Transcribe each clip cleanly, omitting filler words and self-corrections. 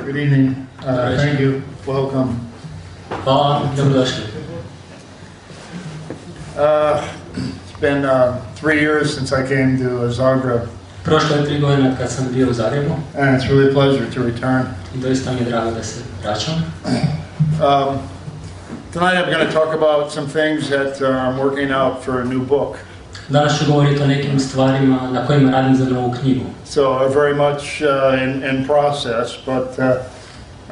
Good evening. Thank you. Welcome. Hvala, dobrodošli. It's been 3 years since I came to Zagreb. Prošlo je 3 godine kad sam bio u Zagrebu. And it's really a pleasure to return. I doista mi je drago da se vraćam. Tonight I'm going to talk about some things that I'm working out for a new book. Danas ću govoriti o nekim stvarima na kojima radim za novu knjigu. So very much in process, but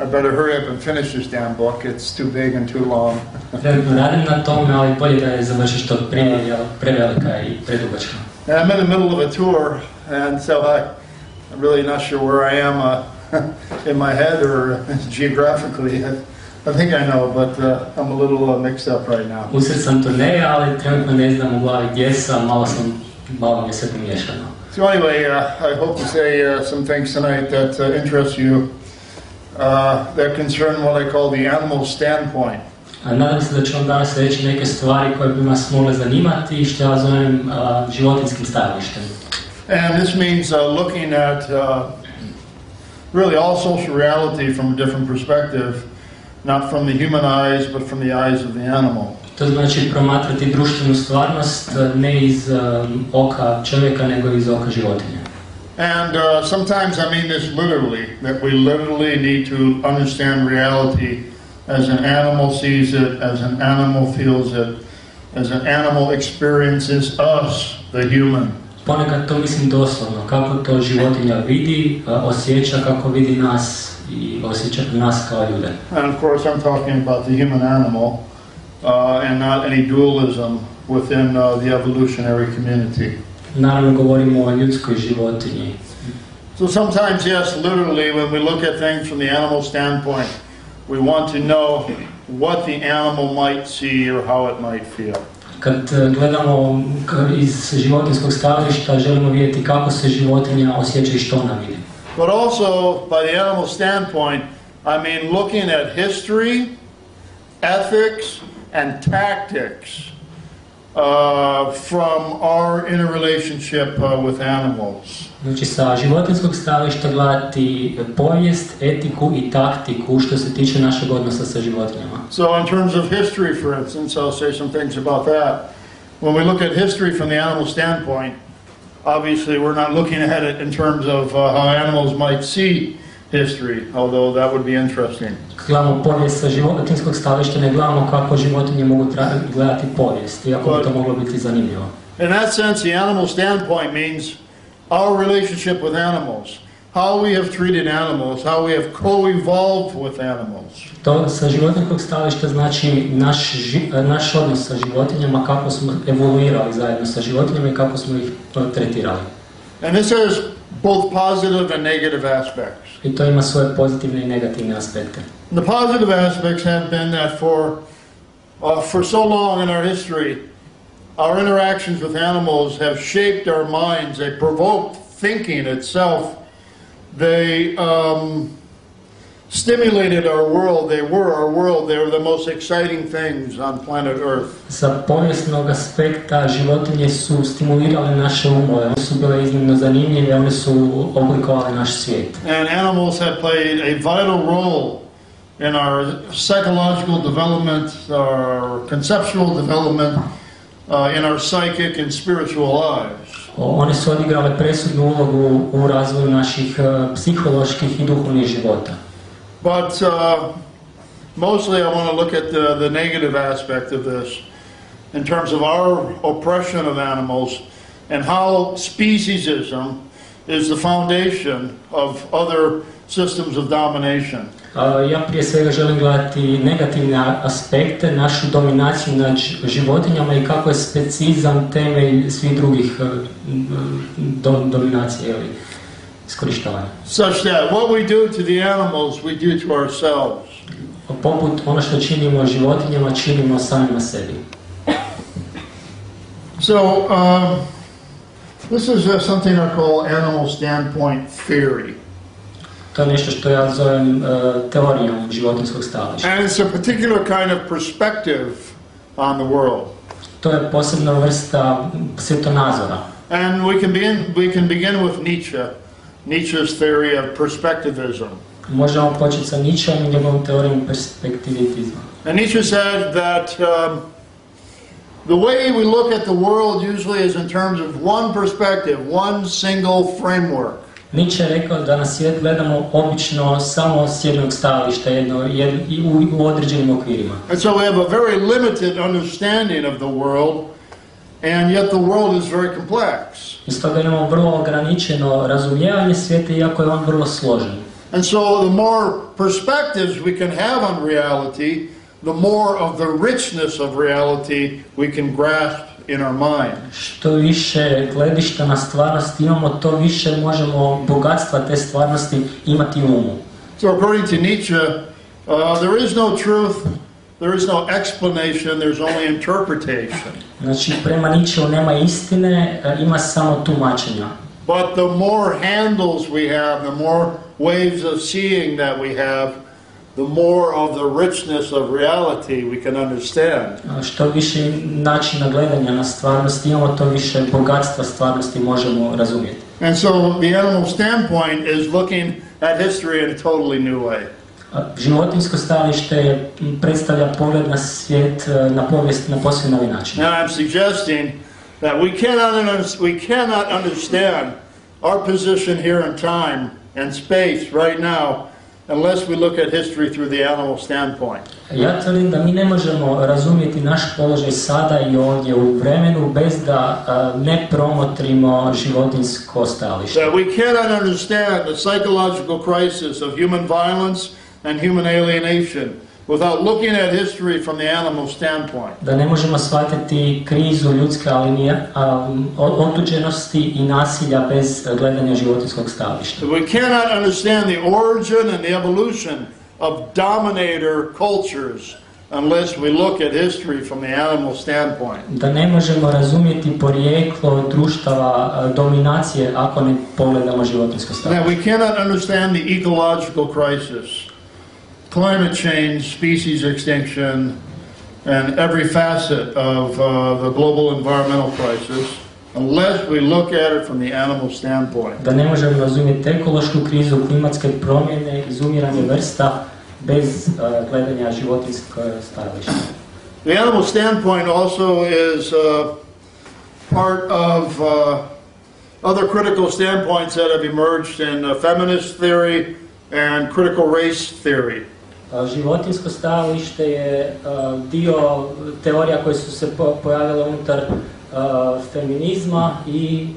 I better hurry up and finish this damn book. It's too big and too long. Trenutno radim na tome, ali bolje da je završi što prije, jer prevelika i predugačka. And I'm in the middle of a tour, and so I'm really not sure where I am in my head or geographically. I think I know, but I'm a little mixed up right now. Usred sam turneje, ali trenutno ne znam u glavi gdje sam, malo mi je sve pomiješano. So anyway, I hope to say some things tonight that interest you, that concern what I call the animal standpoint. Nadam se da ću vam danas reći neke stvari koje bi vas mogle zanimati i što ja zovem životinjskim stajalištem. And this means looking at really all social reality from a different perspective, not from the human eyes, but from the eyes of the animal. To znači promatrati društvenu stvarnost ne iz oka čovjeka, nego iz oka životinja. And sometimes I mean this literally, that we literally need to understand reality as an animal sees it, as an animal feels it, as an animal experiences us, the human. Ponekad to mislim doslovno, kako to životinja vidi, osjeća kako vidi nas i osjeća nas kao ljude. And of course I'm talking about the human animal and not any dualism within the evolutionary community. Naravno govorimo o ljudskoj životinji. So sometimes, yes, literally, when we look at things from the animal standpoint, we want to know what the animal might see or how it might feel. Kad gledamo iz životinjskog stajališta, želimo vidjeti kako se životinja osjeća i što ona vidi. But also, by the animal standpoint, I mean looking at history, ethics, and tactics from our interrelationship with animals. Znači sa životinjskog stajališta gledati povijest, etiku i taktiku što se tiče našeg odnosa sa životinjama. So in terms of history, for instance, I'll say some things about that. When we look at history from the animal standpoint, obviously we're not looking at it in terms of how animals might see history, although that would be interesting. Gledamo povijest sa životinjskog stajališta, ne gledamo kako životinje mogu gledati povijest, iako bi to moglo biti zanimljivo. In that sense, the animal standpoint means our relationship with animals, how we have treated animals, how we have co-evolved with animals. To sa životinjskog stajališta znači naš odnos sa životinjama, kako smo evoluirali zajedno sa životinjama i kako smo ih tretirali. And this has both positive and negative aspects. I to ima svoje pozitivne i negativne aspekte. The positive aspects have been that for so long in our history, our interactions with animals have shaped our minds. They provoked thinking itself. They stimulated our world. They were our world. They were the most exciting things on planet Earth. Sa povijesnog aspekta životinje su stimulirale naše umove. One su bile iznimno zanimljive, one su oblikovale naš svijet. And animals have played a vital role in our psychological development, our conceptual development, in our psychic and spiritual lives. One su odigrale presudnu ulogu u razvoju naših psiholoških i duhovnih života. But mostly I want to look at the negative aspect of this in terms of our oppression of animals and how speciesism is the foundation of other systems of domination. Ja prije svega želim gledati negativne aspekte, našu dominaciju nad životinjama i kako je specizam temelj svih drugih dominacija ili iskorištavanja. Such that what we do to the animals, we do to ourselves. Poput ono što činimo životinjama, činimo samima sebi. So, this is something I call animal standpoint theory. To je nešto što ja zovem teorijom životinjskog stajališta. And it's a particular kind of perspective on the world. To je posebna vrsta svjetonazora. And we can begin with Nietzsche's theory of perspectivism. Možemo početi sa Nietzscheom i njegovom teorijom perspektivitizma. And Nietzsche said that the way we look at the world usually is in terms of one perspective, one single framework. Nietzsche je rekao da na svijet gledamo obično samo s jednog stajališta, u određenim okvirima. And so we have a very limited understanding of the world, and yet the world is very complex. I stoga imamo vrlo ograničeno razumijevanje svijeta, iako je on vrlo složen. And so the more perspectives we can have on reality, the more of the richness of reality we can grasp in our mind. Što više gledišta na stvarnost imamo, to više možemo bogatstva te stvarnosti imati u umu. So according to Nietzsche, there is no truth, there is no explanation, there's only interpretation. Znači, prema Nietzscheu nema istine, ima samo tumačenja. But the more handles we have, the more ways of seeing that we have, the more of the richness of reality we can understand. Što više načina gledanja na stvarnost imamo, to više bogatstva stvarnosti možemo razumjeti. And so the animal standpoint is looking at history in a totally new way. Životinjsko stajalište predstavlja pogled na svijet, na povijest na posve novi način. Now I'm suggesting that we cannot understand our position here in time and space right now unless we look at history through the animal standpoint. Ja tvrdim da mi ne možemo razumjeti naš položaj sada i ovdje u vremenu bez da ne promotrimo životinjsko stajalište. That we cannot understand the psychological crisis of human violence and human alienation without looking at history from the animal standpoint. Da ne možemo shvatiti krizu ljudske otuđenosti i nasilja bez gledanja životinjskog stajališta. We cannot understand the origin and the evolution of dominator cultures unless we look at history from the animal standpoint. Da ne možemo razumjeti porijeklo društava dominacije ako ne pogledamo životinjsko stajalište. Now we cannot understand the ecological crisis, climate change, species extinction, and every facet of the global environmental crisis unless we look at it from the animal standpoint. Da ne možemo razumjeti ekološku krizu, klimatske promjene, izumiranje vrsta bez gledanja životinjskog stajališta. The animal standpoint also is part of other critical standpoints that have emerged in feminist theory and critical race theory. Životinjsko stajalište je dio teorija koje su se pojavile unutar feminizma i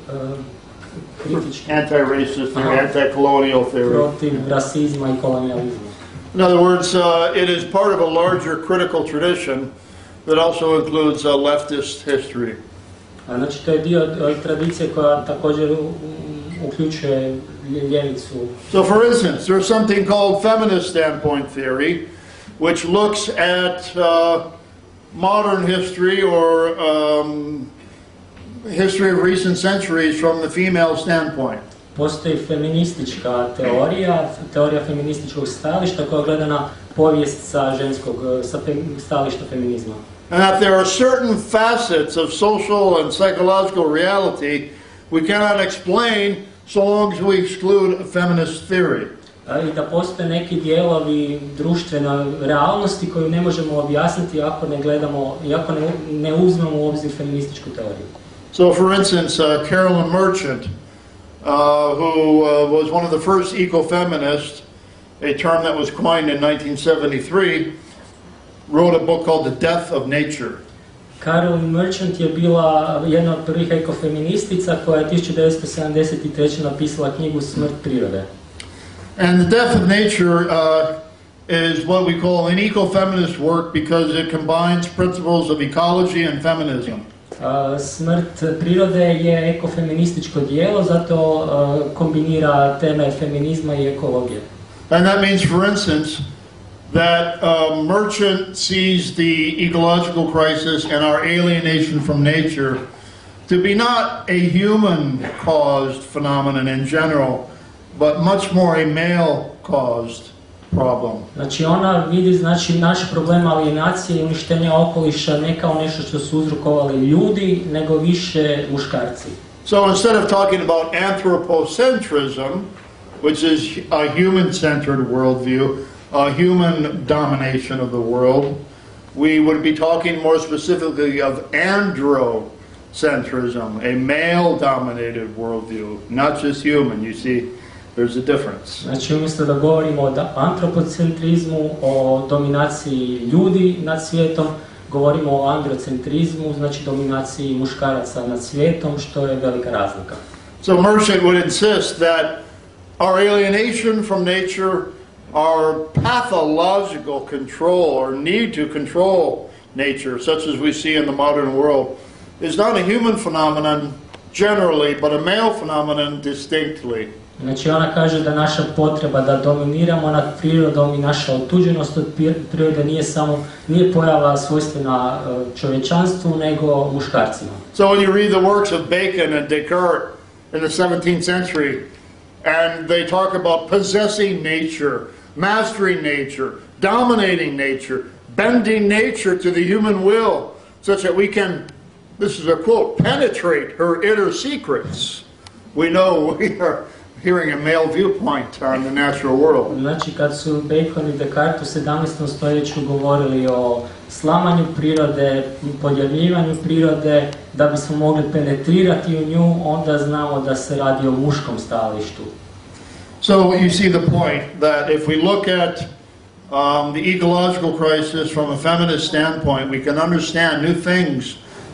kritički Anti-racist theory, anti-colonial theory. protiv rasizma i kolonijalizma. In other words, it is part of a larger critical tradition that also includes leftist history. Znači, to je dio tradicije koja također uključuje ljevicu. So for instance, there's something called feminist standpoint theory, which looks at modern history or history of recent centuries from the female standpoint. Postoji feministička teorija feminističkog stajališta koja gleda na povijest sa stajališta feminizma. And that there are certain facets of social and psychological reality we cannot explain so long as we exclude feminist theory. I da postoje neki dijelovi društvene realnosti koju ne možemo objasniti ako ne gledamo, ako ne uzmemo u obzir feminističku teoriju. So for instance, Carolyn Merchant, who was one of the first eco-feminists, a term that was coined in 1973, wrote a book called The Death of Nature. Carolyn Merchant je bila jedna od prvih ekofeministica koja je 1973. napisala knjigu Smrt prirode. And The Death of Nature is what we call an eco-feminist work because it combines principles of ecology and feminism. Smrt prirode je ekofeminističko djelo, zato kombinira teme feminizma i ekologije. And that means, for instance, that Merchant sees the ecological crisis and our alienation from nature to be not a human-caused phenomenon in general, but much more a male-caused problem. Znači ona vidi naš problem alienacije i uništenja okoliša ne kao nešto što su uzrokovali ljudi, nego više muškarci. So instead of talking about anthropocentrism, which is a human-centered worldview, a human domination of the world. We would be talking more specifically of androcentrism, a male-dominated worldview, not just human. You see, there's a difference. Znači, umjesto da govorimo o antropocentrizmu, o dominaciji ljudi nad svijetom, govorimo o androcentrizmu, znači dominaciji muškaraca nad svijetom, što je velika razlika. So Merchant would insist that our alienation from nature, our pathological control or need to control nature, such as we see in the modern world, is not a human phenomenon generally, but a male phenomenon distinctly. Znači, ona kaže da naša potreba da dominiramo nad prirodom i naša otuđenost od prirode nije pojava svojstvena čovječanstvu, nego muškarcima. So when you read the works of Bacon and Descartes in the 17th century, and they talk about possessing nature, mastering nature, dominating nature, bending nature to the human will, such that we can, this is a quote, penetrate her inner secrets. We know we are hearing a male viewpoint on the natural world. Znači, kad su Bacon i Descartes u 17. stoljeću govorili o slamanju prirode, pojavljivanju prirode, da bismo mogli penetrirati u nju, onda znamo da se radi o muškom stajalištu. So you see the point that if we look at the ecological crisis from a feminist standpoint, we can understand new things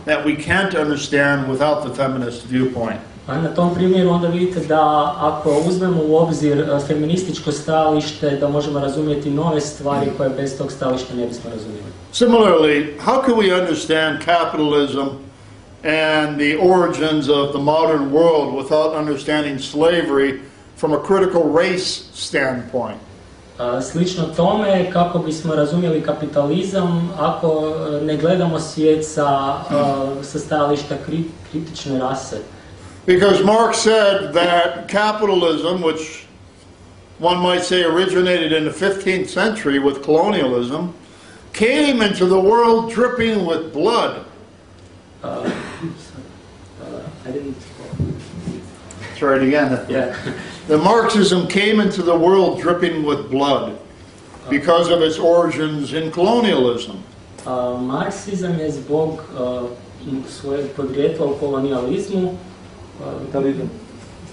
that we can't understand without the feminist viewpoint. A na tom primjeru onda vidite da ako uzmemo u obzir feminističko stajalište, da možemo razumjeti nove stvari koje bez tog stajališta ne bismo razumjeli. Similarly, how can we understand capitalism and the origins of the modern world without understanding slavery from a critical race standpoint? Slično tome, kako bismo razumjeli kapitalizam ako ne gledamo svijet sa stajališta kritične rase. Because Marx said that capitalism, which one might say originated in the 15th century with colonialism, came into the world dripping with blood. I didn't... Try it again. Yeah. The Marxism came into the world dripping with blood because of its origins in colonialism. Marksizam je zbog svojeg podrijetla u kolonijalizmu,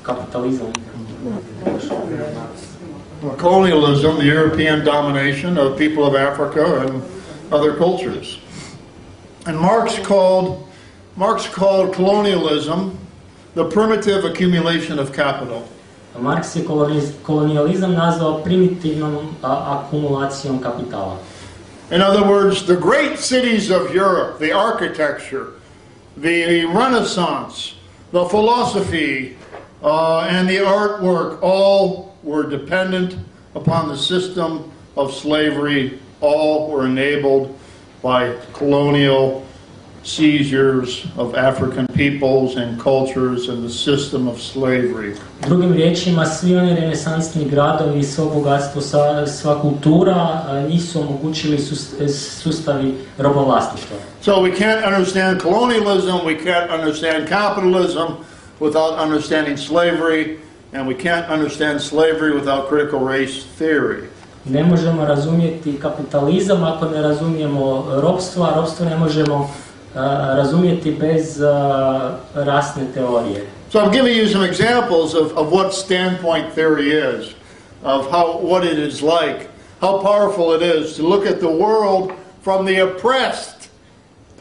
capitalism. Colonialism, the European domination of people of Africa and other cultures. And Marx called colonialism the primitive accumulation of capital. Marks je kolonijalizam nazvao primitivnom akumulacijom kapitala. In other words, the great cities of Europe, the architecture, the Renaissance, the philosophy, and the artwork, all were dependent upon the system of slavery. All were enabled by colonial seizures of African peoples and cultures and the system of slavery. Drugim riječima, svi oni renesansni gradovi, svo bogatstvo, sva kultura, njih su omogućili sustavi robovlasništva. So we can't understand colonialism, we can't understand capitalism without understanding slavery, and we can't understand slavery without critical race theory. Ne možemo razumjeti kapitalizam ako ne razumijemo ropstvo, a ropstvo ne možemo razumjeti bez rasne teorije. So I'm giving you some examples of what standpoint theory is, of what it is like, how powerful it is to look at the world from the oppressed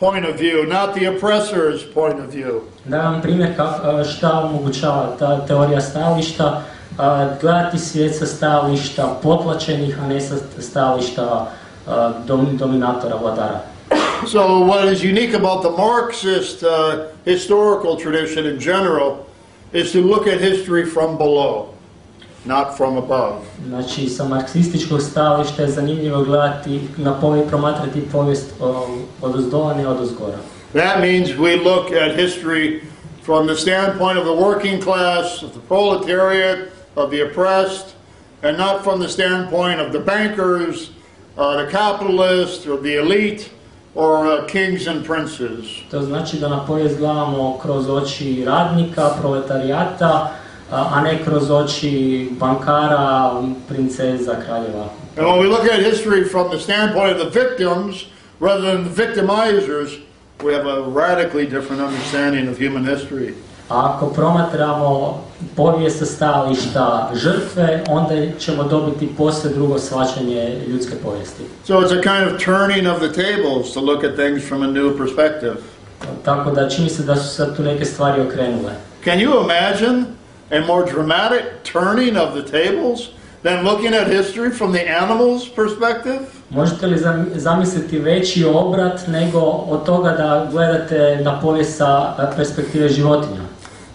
point of view, not the oppressor's point of view. Da vam primjer šta omogućava ta teorija stajališta, gledati svijet sa stajališta potlačenih, a ne sa stajališta dominatora, vladara. So what is unique about the Marxist historical tradition in general is to look at history from below, not from above. Znači, sa marksističkog stajališta je zanimljivo gledati na promatrati povijest odozdola, ne odozgora. That means we look at history from the standpoint of the working class, of the proletariat, of the oppressed, and not from the standpoint of the bankers, the capitalists, or the elite, or kings and princes. To znači da na povijest gledamo kroz oči radnika, proletarijata, a ne kroz oči bankara, princeza, kraljeva. And when we look at history from the standpoint of the victims rather than the victimizers, we have a radically different understanding of human history. A ako promatramo povijest sa stajališta žrtve, onda ćemo dobiti posve drugo shvaćanje ljudske povijesti. So it's a kind of turning of the tables to look at things from a new perspective. Tako da čini se da su sad tu neke stvari okrenule. Can you imagine a more dramatic turning of the tables than looking at history from the animal's perspective? Možete li zamisliti veći obrat nego od toga da gledate na povijest sa perspektive životinja?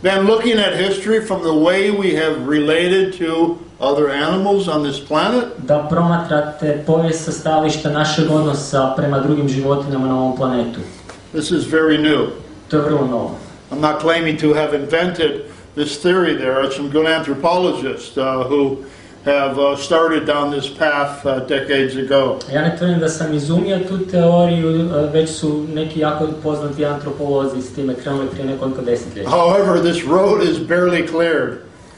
Than looking at history from the way we have related to other animals on this planet? Da promatrate povijest sa stajališta našeg odnosa prema drugim životinjama na ovom planetu. This is very new. To je vrlo novo. I'm not claiming to have invented this theory. There are some good anthropologists who have started down this path decades ago. Ja ne tvrdim da sam izumio tu teoriju, već su neki jako poznati antropolozi s time krenuli prije nekoliko desetljeća. However, this road is barely cleared.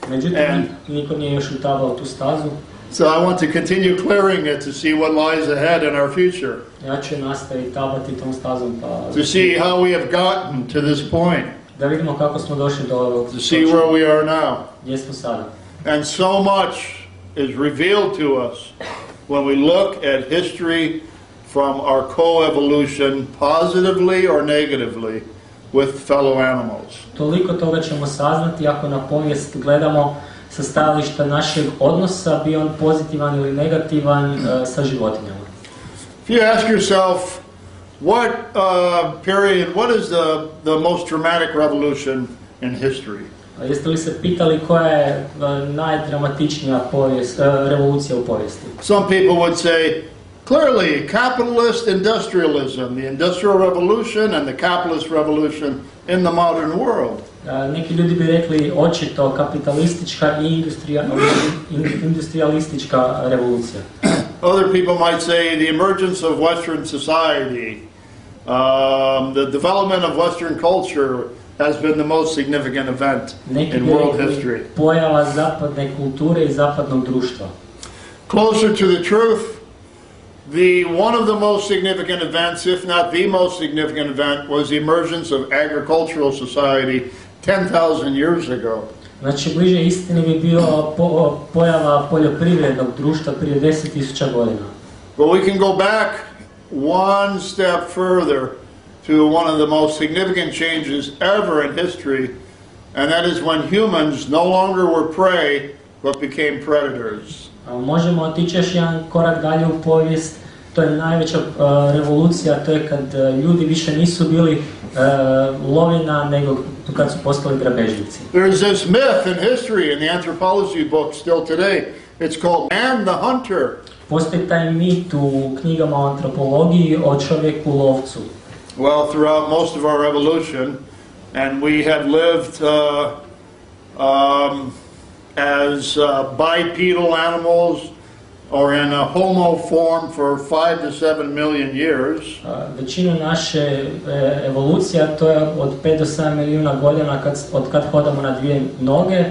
Međutim, niko nije još utabao tu stazu. So I want to continue clearing it to see what lies ahead in our future. Ja ću nastaviti tabati tom stazom pa To see how we have gotten to this point. da vidimo kako smo došli do ovog. To see where we are now. Gdje smo sada. And so much is revealed to us when we look at history from our coevolution positively or negatively with fellow animals. Toliko toga ćemo saznati ako na povijest gledamo sa stajališta našeg odnosa, bio on pozitivan ili negativan sa životinjama. If you ask yourself, what is the most dramatic revolution in history? Jeste li se pitali koja je najdramatičnija revolucija u povijesti? Some people would say, clearly, capitalist industrialism, the Industrial Revolution and the capitalist revolution in the modern world. Neki ljudi bi rekli očito kapitalistička i industrialistička revolucija. Other people might say the emergence of Western society, the development of Western culture has been the most significant event in world history. Pojava zapadne kulture i zapadnog društva. Closer to the truth, one of the most significant events, if not the most significant event, was the emergence of agricultural society 10,000 years ago. Znači, bliže istini bi bio pojava poljoprivrednog društva prije 10.000 godina. But we can go back one step further to one of the most significant changes ever in history, and that is when humans no longer were prey, but became predators. Možemo otići još jedan korak dalje u povijest, to je najveća revolucija, to je kad ljudi više nisu bili lovina, nego kad su postali grabežljici. There is this myth in history, in the anthropology book still today, it's called Man the Hunter. Postoji taj mit u knjigama o antropologiji o čovjeku lovcu. Well, throughout most of our evolution, and we have lived as bipedal animals or in a homo form for 5 to 7 million years. Većinu naše evolucija, to je od 5 do 7 milijuna godina od kad hodamo na dvije noge.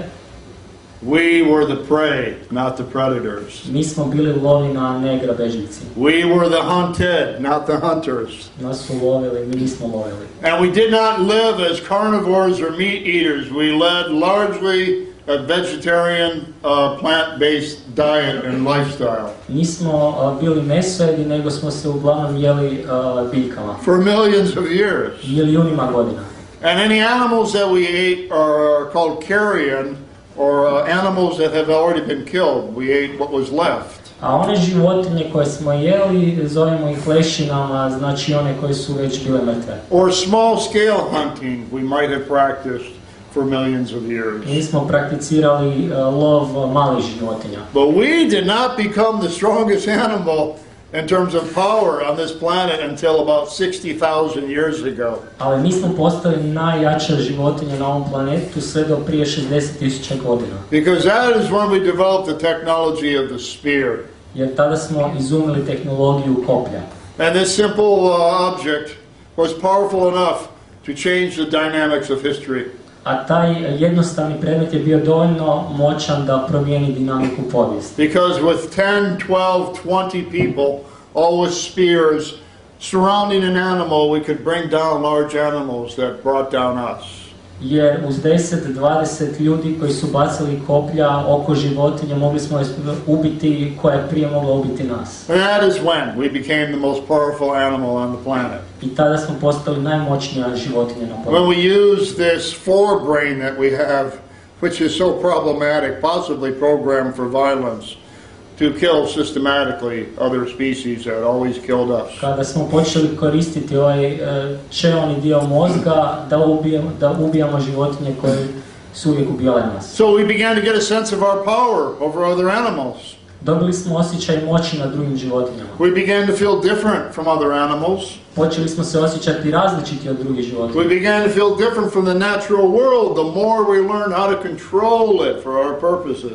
We were the prey, not the predators. Mi smo bili lovina, a ne grabežljici. We were the hunted, not the hunters. Nas su lovili, mi nismo lovili. And we did not live as carnivores or meat eaters. We led largely a vegetarian, plant-based diet and lifestyle. Nismo bili mesojedi, nego smo se uglavnom jeli biljkama. For millions of years. Milijunima godina. And any animals that we ate are called carrion, or animals that have already been killed. We ate what was left. A one životinje koje smo jeli, zovemo ih lešinama, znači one koje su već bile mrtve. Or small scale hunting we might have practiced for millions of years. Mi smo prakticirali lov malih životinja. But we did not become the strongest animal in terms of power on this planet until about 60,000 years ago. Ali mi smo postali najjača životinja na ovom planetu sve do prije 60.000 godina. Because that is when we developed the technology of the spear. Jer tada smo izumili tehnologiju koplja. And this simple object was powerful enough to change the dynamics of history. a taj jednostavni predmet je bio dovoljno moćan da promijeni dinamiku povijesti. Because with 10, 12, 20 people, all with spears, surrounding an animal, we could bring down large animals that brought down us. Jer uz 10-20 ljudi koji su bacili koplja oko životinje mogli smo ubiti koja je prije mogla ubiti nas. And that is when we became the most powerful animal on the planet. I tada smo postali najmoćnija životinja na When planetu. we use this forebrain that we have, which is so problematic, possibly programmed for violence, to kill systematically other species that always killed us. Kada smo počeli koristiti ovaj čelni dio mozga da ubijamo životinje koje su uvijek ubijale nas. So we began to get a sense of our power over other animals. Dobili smo osjećaj moći nad drugim životinjama. We began to feel different from other animals. Počeli smo se osjećati različiti od drugih životinja. We began to feel different from the natural world the more we learned how to control it for our purposes.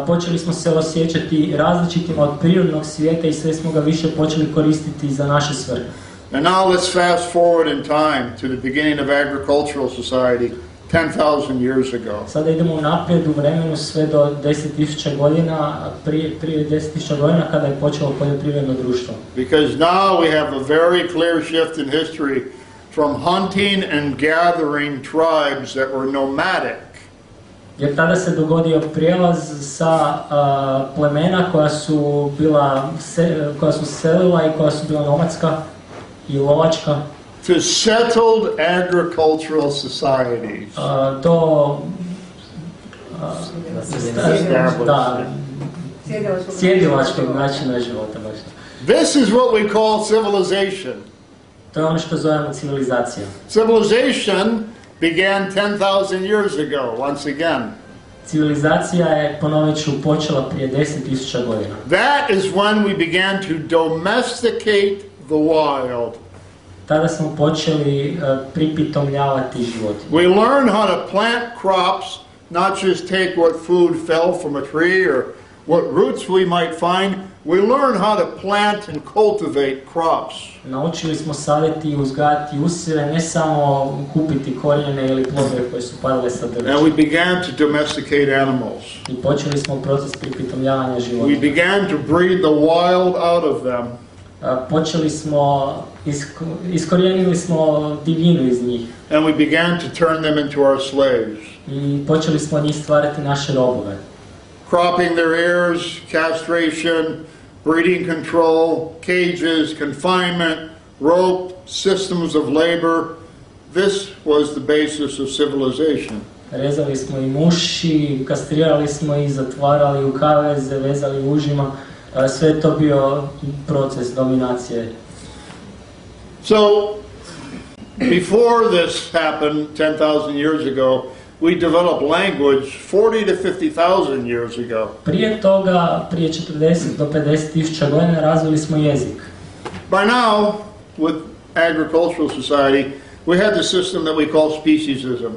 Počeli smo se osjećati različitima od prirodnog svijeta i sve smo ga više počeli koristiti za naše svrhe. And now let's fast forward in time to the beginning of agricultural society 10,000 years ago. Sada idemo naprijed u vremenu sve do 10.000 godina, prije 10.000 godina kada je počelo poljoprivredno društvo. Because now we have a very clear shift in history from hunting and gathering tribes that were nomadic. Jer tada se dogodio prijelaz sa plemena koja su selila i koja su bila nomadska i lovačka To settled agricultural societies. Do sjedilačkog načina života. Baš. This is what we call civilization. To je ono što zovemo civilizacija. Civilization began 10,000 years ago, once again. Civilizacija je, ponovit ću, počela prije 10.000 godina. That is when we began to domesticate the wild. Tada smo počeli pripitomljavati životinje. We learned how to plant crops, not just take what food fell from a tree or what roots we might find. We learned how to plant and cultivate crops. Naučili smo saditi i uzgajati usjeve, ne samo kupiti korijene ili plodove koje su padale sa drveća. And we began to domesticate animals. I počeli smo proces pripitomljavanja životinja. We began to breed the wild out of them. Počeli smo, iskorijenili smo divljinu iz njih. And we began to turn them into our slaves. I počeli smo njih stvarati naše robove. Cropping their ears, castration, breeding control, cages, confinement, rope, systems of labor. This was the basis of civilization. Rezali smo im uši, kastrirali smo ih, zatvarali u kaveze, vezali užima. Sve je to bio proces dominacije. So, before this happened 10,000 years ago, we developed language 40 to 50,000 years ago. Prije toga, prije 40 do 50.000 godina razvili smo jezik. By now, with agricultural society, we had the system that we call speciesism.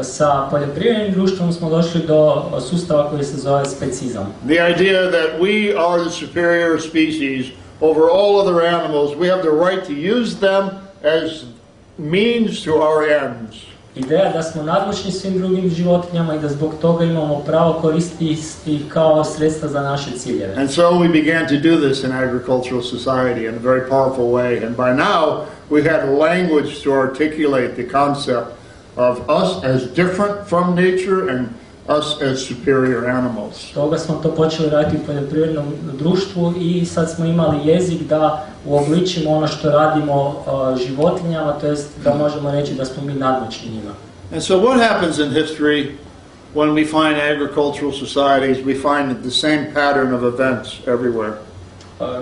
Sa poljoprivrednim društvom smo došli do sustava koji se zove specizam. The idea that we are the superior species over all other animals, we have the right to use them as means to our ends. Ideja da smo nadmoćni svim drugim životinjama i da zbog toga imamo pravo koristiti ih kao sredstva za naše ciljeve. And so we began to do this in agricultural society in a very powerful way. And by now, we had language to articulate the concept of us as different from nature and us as superior animals. Toga smo to počeli raditi u poljoprivrednom društvu i sad smo imali jezik da uobličimo ono što radimo životinjama, to jest da možemo reći da smo mi nadmoćni njima. And so what happens in history when we find agricultural societies? We find the same pattern of events everywhere.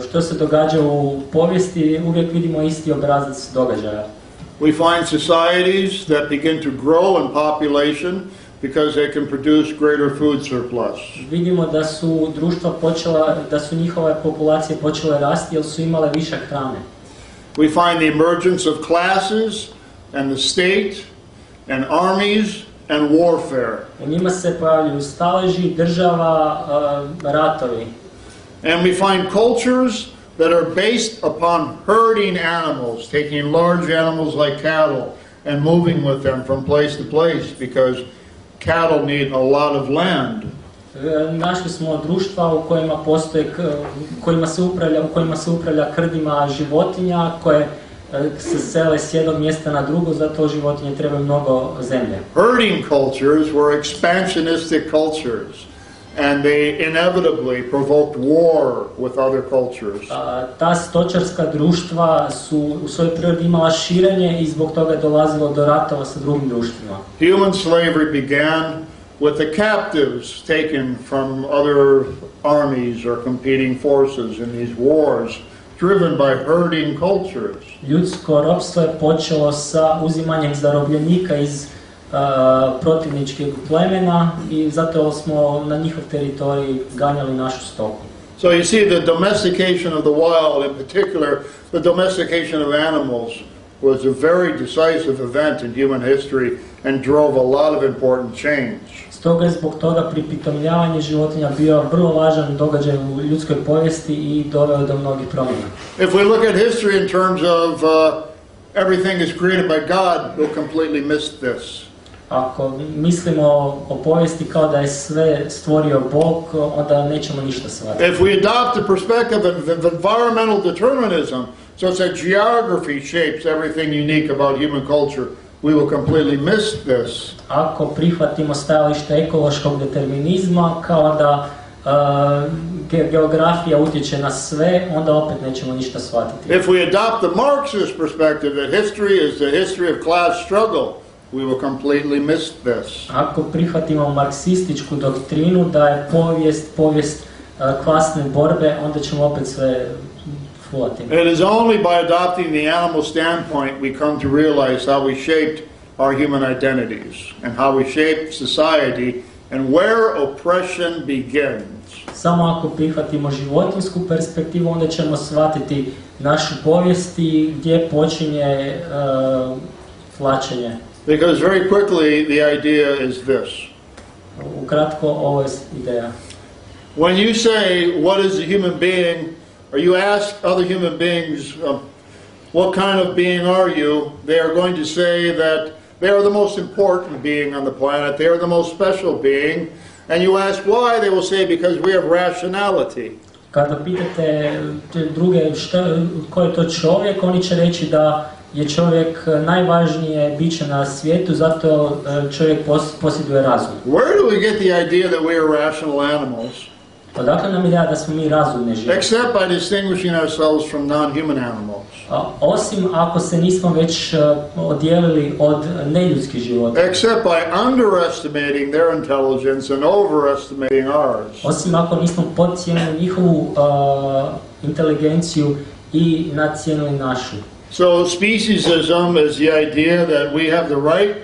Što se događa u povijesti, uvijek vidimo isti obrazac događaja. We find societies that begin to grow in population because they can produce greater food surplus. Vidimo da su društva počela, da su njihove populacije počele rasti jer su imale višak hrane. We find the emergence of classes and the state and armies and warfare. U njima se pojavljuju staleži, država, ratovi. And we find cultures that are based upon herding animals, taking large animals like cattle and moving with them from place to place because cattle need a lot of land. Našli smo društva u kojima postoje, u kojima se upravlja krdima životinja koje se sele s jednog mjesta na drugo, zato životinje trebaju mnogo zemlje. Herding cultures were expansionistic cultures, and they inevitably provoked war with other cultures. Ta stočarska društva su u svojoj prirodi imala širenje i zbog toga je dolazilo do ratova sa drugim društvima. Human slavery began with the captives taken from other armies or competing forces in these wars, driven by herding cultures. Ljudsko ropstvo je počelo sa uzimanjem zarobljenika iz protivničkih plemena i zato smo na njihov teritorij ganjali našu stoku. So you see, the domestication of the wild, in particular the domestication of animals, was a very decisive event in human history and drove a lot of important change. Stoga je zbog toga pripitomljavanje životinja bio vrlo važan događaj u ljudskoj povijesti i doveo do mnogih promjena. If we look at history in terms of everything is created by God, we'll completely miss this. Ako mislimo o povijesti kao da je sve stvorio Bog, onda nećemo ništa shvatiti. If we adopt the perspective of environmental determinism, so that geography shapes everything unique about human culture, we will completely miss this. Ako prihvatimo stajalište ekološkog determinizma kao da geografija utječe na sve, onda opet nećemo ništa shvatiti. If we adopt the Marxist perspective that history is the history of class struggle, we will completely miss this. Ako prihvatimo marksističku doktrinu da je povijest klasne borbe, onda ćemo opet sve fulati. It is only by adopting the animal standpoint we come to realize how we shaped our human identities and how we shaped society and where oppression begins. Samo ako prihvatimo životinjsku perspektivu, onda ćemo shvatiti našu povijest i gdje počinje tlačenje. Because very quickly the idea is this. Ukratko, ovo je ideja. When you say what is a human being, or you ask other human beings what kind of being are you, they are going to say that they are the most important being on the planet, they are the most special being, and you ask why, they will say because we have rationality. Kada pitate druge ko je to čovjek, oni će reći da je čovjek najvažnije biće na svijetu, zato čovjek posjeduje razum. Where do we get the idea that we are rational animals? Odakle nam ideja da smo mi razumne životinje? Except by distinguishing ourselves from non-human animals. Osim ako se nismo već odijelili od neljudskih životinja. Except by underestimating their intelligence and overestimating ours. Osim ako nismo podcijenili njihovu inteligenciju i nadcijenili našu. So speciesism is the idea that we have the right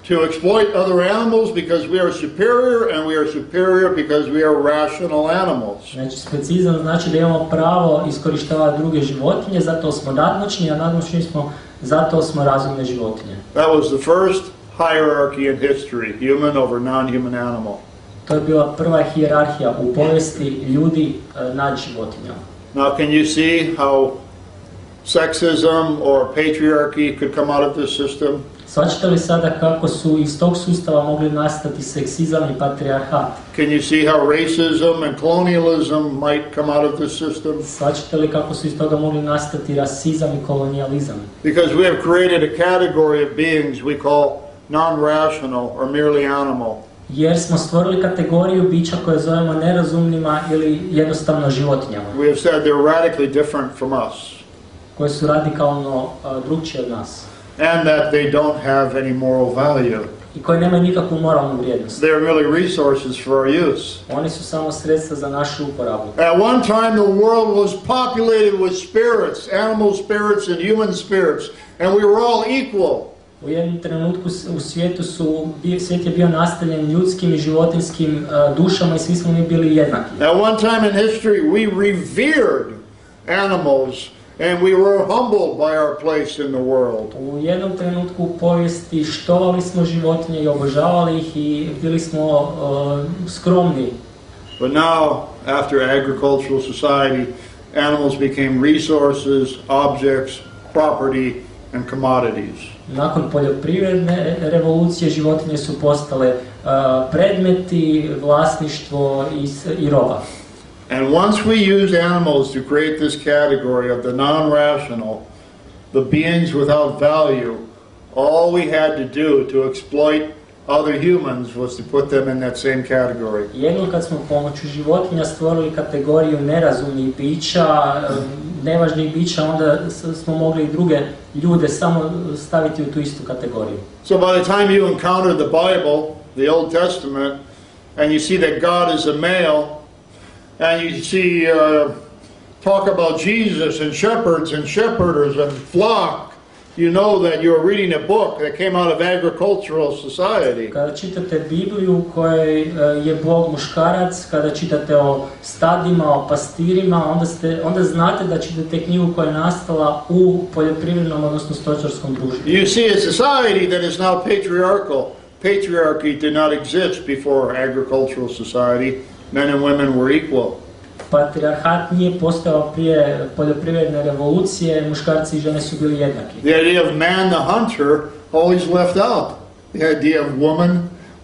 to exploit other animals because we are superior, and we are superior because we are rational animals. Znači, specizam znači da imamo pravo iskorištavati druge životinje, zato smo nadmoćni, a nadmoćni smo, zato smo razumne životinje. That was the first hierarchy in history, human over non-human animal. To je bila prva hijerarhija u povijesti ljudi nad životinjama. Now can you see how sexism or patriarchy could come out of this system? Shvaćate li sada kako su iz tog sustava mogli nastati seksizam i patrijarhat? Can you see how racism and colonialism might come out of this system? Shvaćate li kako su iz toga mogli nastati rasizam i kolonijalizam? Because we have created a category of beings we call non-rational or merely animal. Jer smo stvorili kategoriju bića koje zovemo nerazumnima ili jednostavno životinjama. We have said they're radically different from us. Koje su radikalno drugčije od nas. And that they don't have any moral value. I koje nemaju nikakvu moralnu vrijednost. They are merely resources for our use. Oni su samo sredstva za našu uporabu. At one time the world was populated with spirits, animal spirits and human spirits, and we were all equal. U jednom trenutku u svijet je bio nastavljen ljudskim i životinjskim dušama i svi smo mi bili jednaki. At one time in history we revered animals and we were humbled by our place in the world. U jednom trenutku u povijesti štovali smo životinje i obožavali ih i bili smo skromni. But now, after agricultural society, animals became resources, objects, property, and commodities. Nakon poljoprivredne revolucije životinje su postale predmeti, vlasništvo i roba. And once we use animals to create this category of the non-rational, the beings without value, all we had to do to exploit other humans was to put them in that same category. Jednom kad smo pomoću životinja stvorili kategoriju nerazumnih bića, nevažnih bića, onda smo mogli i druge ljude samo staviti u tu istu kategoriju. So by the time you encounter the Bible, the Old Testament, and you see that God is a male, and you see talk about Jesus and shepherds and shepherders and flock, you know that you're reading a book that came out of agricultural society. Kada čitate Bibliju u kojoj je Bog muškarac, kada čitate o stadima, o pastirima, onda znate da čitate knjigu koja je nastala u poljoprivrednom, odnosno stočarskom društvu. You see a society that is now patriarchal. Patriarchy did not exist before agricultural society. Men and women were equal. Patriarhat nije postojao prije poljoprivredne revolucije, muškarci i žene su bili jednaki. The idea of man the hunter always left out. The idea of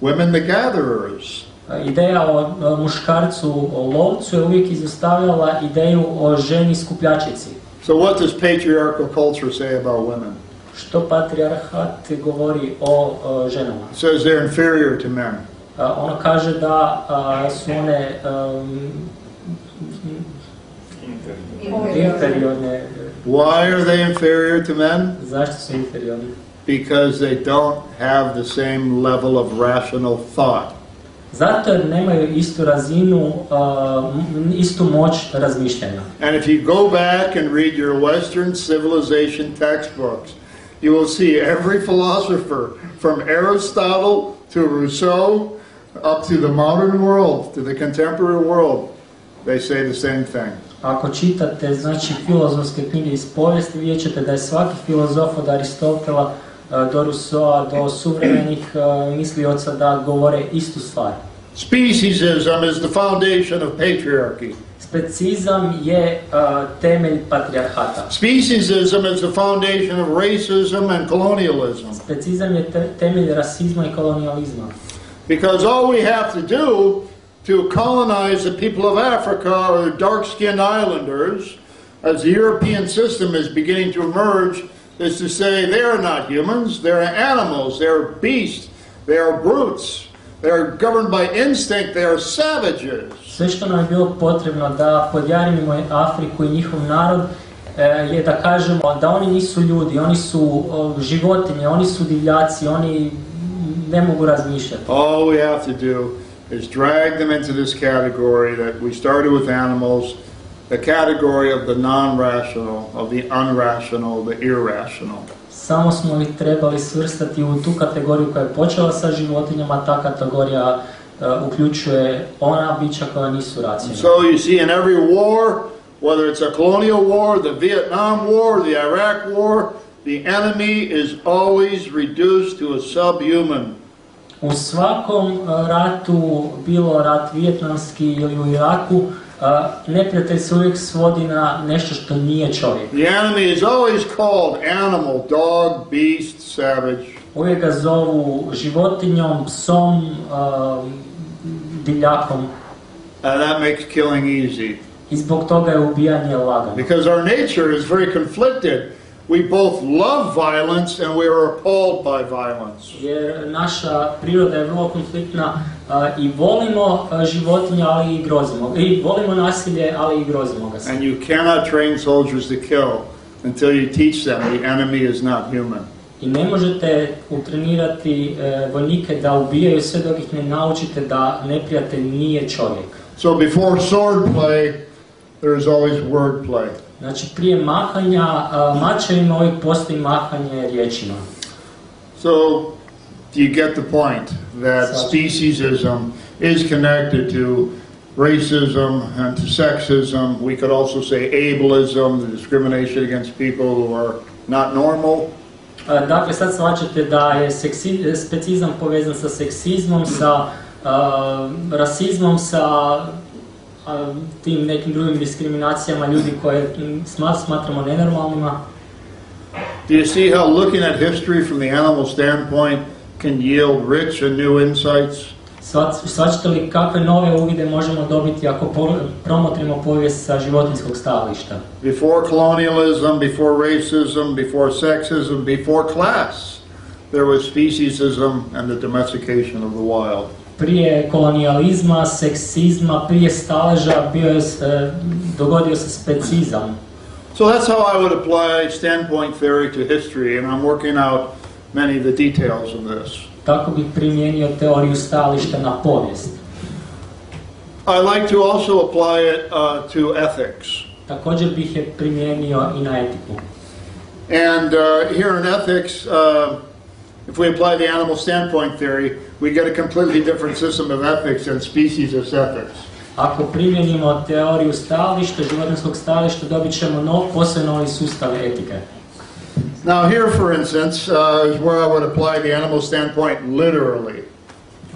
women the gatherers. Ideja o muškarcu, o lovcu je uvijek izostavljala ideju o ženi skupljačici. So what does patriarchal culture say about women? Što patriarhat govori o ženama? It says they're inferior to men. Ono kaže da su one inferiorne. Why are they inferior to men? Zašto su inferiorne? Because they don't have the same level of rational thought. Zato jer nemaju istu razinu, istu moć razmišljanja. And if you go back and read your Western civilization textbooks, you will see every philosopher from Aristotle to Rousseau up to the modern world, to the contemporary world, they say the same thing. Ako čitate, znači, filozofske knjige iz povijesti, vidjet ćete da je svaki filozof od Aristotela do Rousseaua, do suvremenih mislioca da govore istu stvar. Speciesism is the foundation of patriarchy. Specizam je temelj patrijarhata. Speciesism is the foundation of racism and colonialism. Specizam je temelj rasizma i kolonijalizma. Because all we have to do to colonize the people of Africa or the dark-skinned islanders, as the European system is beginning to emerge, is to say they are not humans, they're animals, they're beasts, they are brutes, they're governed by instinct, they are savages. Sve što nam je bilo potrebno da podjarimo Afriku i njihov narod je da kažemo da oni nisu ljudi, oni su životinje, oni su divljaci, oni ne mogu razmišljati. All we have to do is drag them into this category that we started with animals, the category of the non-rational, of the unrational, the irrational. Samo smo ih trebali svrstati u tu kategoriju koja je počela sa životinjama, ta kategorija uključuje ona bića koja nisu racionalna. So you see in every war, whether it's a colonial war, the Vietnam war, the Iraq war, the enemy is always reduced to a subhuman. U svakom ratu, bilo rat vijetnamski ili u Iraku, neprijatelj se uvijek svodi na nešto što nije čovjek. The enemy is always called animal, dog, beast, savage. Uvijek ga zovu životinjom, psom, divljakom. And that makes killing easy. I zbog toga je ubijanje lagano. Because our nature is very conflicted. We both love violence and we are appalled by violence. Jer naša priroda je vrlo konfliktna i volimo životinje, ali i grozimo. I volimo nasilje, ali i grozimo ga se. And you cannot train soldiers to kill until you teach them the enemy is not human. I ne možete utrenirati vojnike da ubijaju sve dok ih ne naučite da neprijatelj nije čovjek. So before sword play, there is always word play. Znači prije mahanja mačevima uvijek postoji mahanje riječima. So do you get the point that speciesism is connected to racism and to sexism? We could also say ableism, the discrimination against people who are not normal. Dakle, sad shvaćate da je specizam povezan sa seksizmom, sa rasizmom, sa tim nekim drugim diskriminacijama ljudi koje smatramo nenormalnima. Do you see how looking at history from the animal standpoint can yield rich and new insights? Shvaćate li kakve nove uvide možemo dobiti ako promotrimo povijest sa životinjskog stajališta? Before colonialism, before racism, before sexism, before class, there was speciesism and the domestication of the wild. Prije kolonijalizma, seksizma, prije staleža dogodio se specizam. So that's how I would apply standpoint theory to history, and I'm working out many of the details of this. Tako bih primijenio teoriju stajališta na povijest. I like to also apply it to ethics. Također bih je primijenio i na etiku. And here in ethics, if we apply the animal standpoint theory, we get a completely different system of ethics and species ethics. Ako primijenimo teoriju stajališta, životinjskog stajališta, dobit ćemo posve novi sustav etike. Now here, for instance, is where I would apply the animal standpoint literally.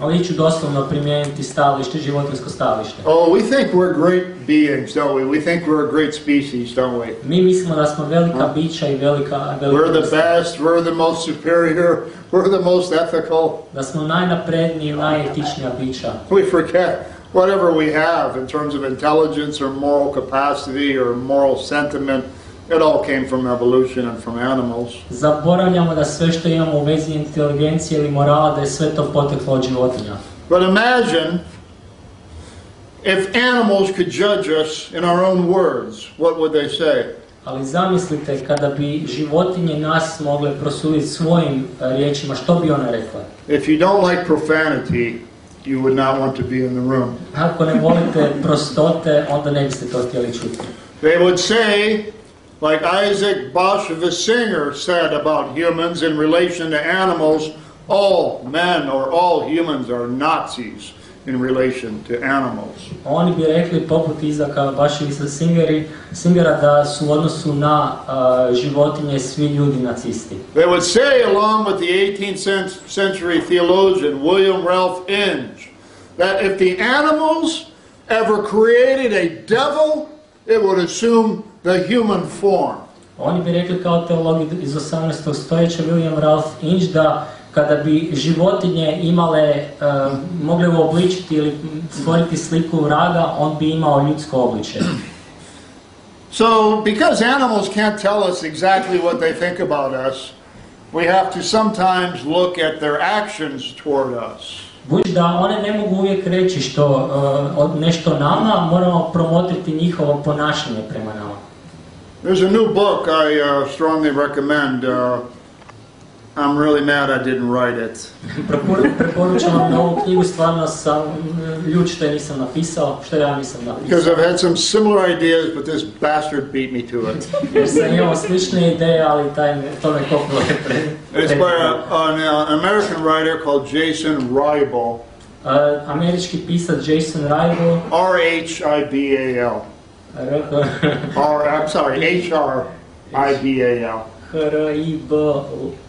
Ovdje ću doslovno primijeniti stajalište, životinjsko stajalište. Oh, we think we're great beings, don't we? We think we're a great species, don't we? Mi mislimo da smo velika bića i velika We're the best, we're the most superior, we're the most ethical. Da smo najnapredniji, najetičnija bića. We forget whatever we have in terms of intelligence or moral capacity or moral sentiment. It all came from evolution and from animals. Zaboravljamo da sve što imamo u vezi inteligencije ili morala, da je sve to poteklo od životinja. But imagine if animals could judge us in our own words, what would they say? Ali zamislite kada bi životinje nas mogle prosuditi svojim riječima, što bi one rekle? If you don't like profanity, you would not want to be in the room. Ako ne volite prostote, onda ne biste to htjeli čuti. They would say, like Isaac Bashevis Singer said about humans in relation to animals, all men or all humans are Nazis in relation to animals. Oni bi rekli poput Izaka Baševisa Singera da su u odnosu na životinje svi ljudi nacisti. They would say, along with the 18th century theologian William Ralph Inge, that if the animals ever created a devil, it would assume the human form. Oni bi rekli kao teolog iz 18. stoljeća William Ralph Inge da kada bi životinje mogle uobličiti ili stvoriti sliku vraga, on bi imao ljudsko obličje. So, because animals can't tell us exactly what they think about us, we have to sometimes look at their actions toward us. Budući da one ne mogu uvijek reći nešto nama, moramo promotriti njihovo ponašanje prema nama. There's a new book I strongly recommend. I'm really mad I didn't write it. Preporučam vam ovu knjigu, stvarno sam ljut što je nisam napisao, što ja nisam napisao. Because I've had some similar ideas, but this bastard beat me to it. Jer sam imao slične ideje, ali to me kopilo It's by an American writer called Jason Ribal. Američki pisac Jason Ribal. R-H-I-B-A-L. I'm sorry, H-R-I-B-A-L. H-R-I-B-L-E.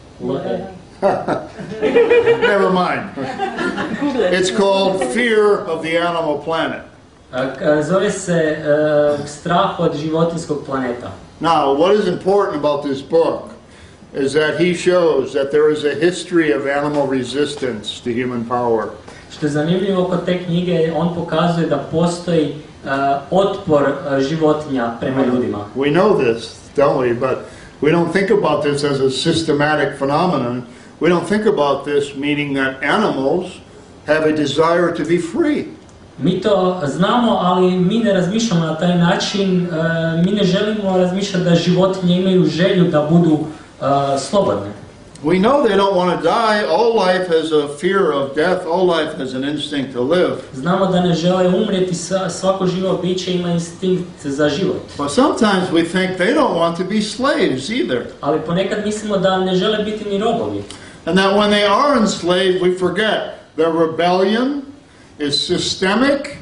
Never mind. It's called Fear of the Animal Planet. Zove se Strah od životinjskog planeta. Now, what is important about this book is that he shows that there is a history of animal resistance to human power. Što je zanimljivo kod te knjige, on pokazuje da postoji otpor životinja prema ljudima. We know this, don't we? But we don't think about this as a systematic phenomenon. We don't think about this meaning that animals have a desire to be free. Mi to znamo, ali mi ne razmišljamo na taj način. Mi ne želimo razmišljati da životinje imaju želju da budu slobodne. We know they don't want to die. All life has a fear of death. All life has an instinct to live. Znamo da ne žele umrijeti, svako živo biće ima instinkt za život. But sometimes we think they don't want to be slaves either. Ali ponekad mislimo da ne žele biti ni robovi. And that when they are enslaved, we forget their rebellion is systemic,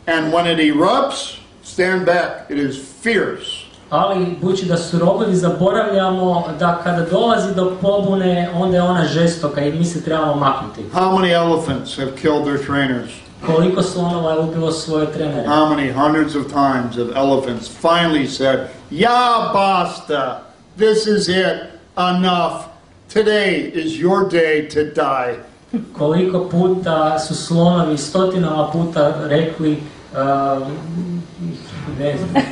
and when it erupts, stand back, it is fierce. Ali, budući da su robovi, zaboravljamo da kada dolazi do pobune, onda je ona žestoka i mi se trebamo maknuti. How many elephants have killed their trainers? Koliko slonova je ubilo svoje trenere? How many hundreds of times have elephants finally said, "Ja, basta, this is it, enough. Today is your day to die. Koliko puta su slonovi stotinama puta rekli ne znam.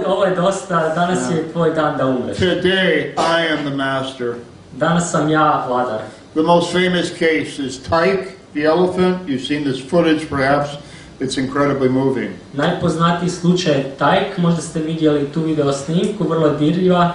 Ovo je dosta, danas je tvoj dan da umreš. Today I am the master. Danas sam ja vladar. The most famous case is Tyke, the elephant. You've seen this footage perhaps. It's incredibly moving. Najpoznatiji slučaj je Tyke, možda ste vidjeli tu video snimku, vrlo dirljiva.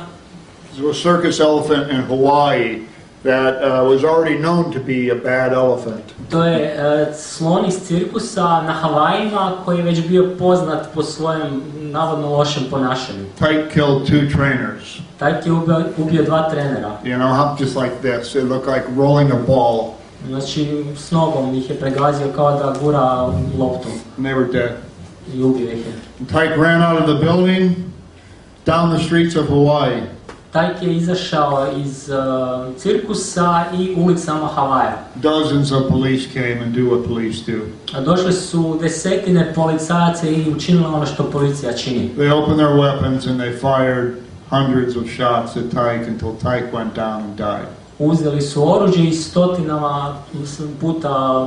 There was a circus elephant in Hawaii that was already known to be a bad elephant. To je slon iz cirkusa na Havajima koji je već bio poznat po svojem navodno lošem ponašanju. Tyke killed 2 trainers. Tyke je ubio 2 trenera. You know, just like this. It looked like rolling a ball. Znači, s nogom ih je pregazio kao da gura loptu. And they were dead. I ubio ih je. And Tyke ran out of the building, down the streets of Hawaii. Tyke je izašao iz cirkusa i ulicama Havaja. Dozens of police came and do what police do. A došle su desetine policajaca i učinile ono što policija čini. They opened their weapons and they fired hundreds of shots at Tyke until Tyke went down and died. Uzeli su oružje i stotinama puta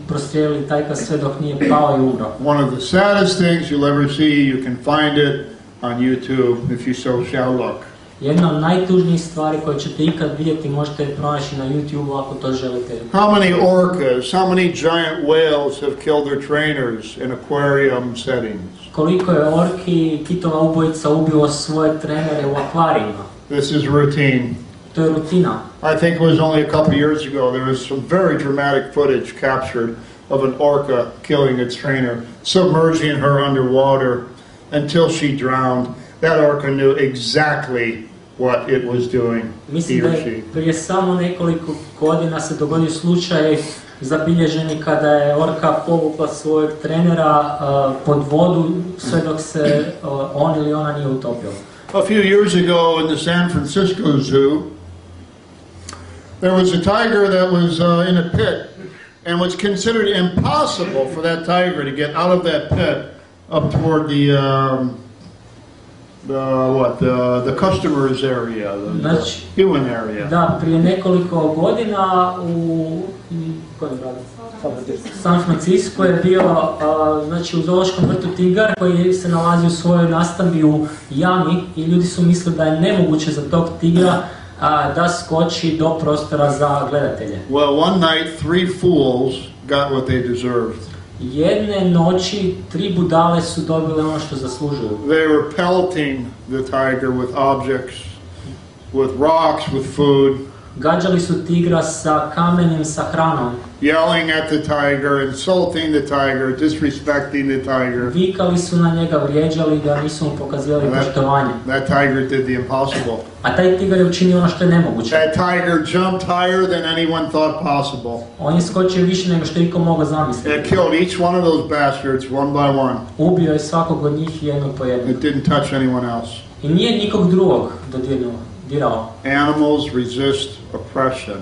prostrijelili Tyka sve dok nije pao i umro. One of the saddest things you'll ever see, you can find it on YouTube if you so shall look. Jedna od najtužnijih stvari koje ćete ikad vidjeti možete pronaći na YouTube ako to želite. How many orcas, how many giant whales have killed their trainers in aquarium settings? Koliko je orki, kitova ubojica ubilo svoje trenere u akvarijima? This is routine. To je rutina. I think it was only a couple years ago there was some very dramatic footage captured of an orca killing its trainer, submerging her underwater until she drowned. That orca knew exactly what it was doing, Mislim he or da she. je prije samo nekoliko godina se dogodio slučaj zabilježeni kada je orka povukla svojeg trenera pod vodu sve dok se on ili ona nije utopio. A few years ago in the San Francisco Zoo, there was a tiger that was in a pit and was considered impossible for that tiger to get out of that pit up toward the customers area, the human area. Da, prije nekoliko godina u San Francisco je bio znači, u zoološkom vrtu tigar koji se nalazi u svojoj nastambi u jami i ljudi su mislili da je nemoguće za tog tigra da skoči do prostora za gledatelje. Well, one night 3 fools got what they deserved. Jedne noći 3 budale su dobile ono što zaslužuju. They were pelting the tiger with objects, with rocks, with food. Gađali su tigra sa kamenjem, sa hranom. Yelling at the tiger, insulting the tiger, disrespecting the tiger. Vikali su na njega, vrijeđali ga, nisu mu pokazivali poštovanje. That tiger did the impossible. A taj tigar je učinio ono što je nemoguće. That tiger jumped higher than anyone thought possible. On je skočio više nego što je iko mogao zamisliti. It killed each one of those bastards one by one. Ubio je svakog od njih jednog po jednog. It didn't touch anyone else. I nije nikog drugog dirao. Animals resist oppression.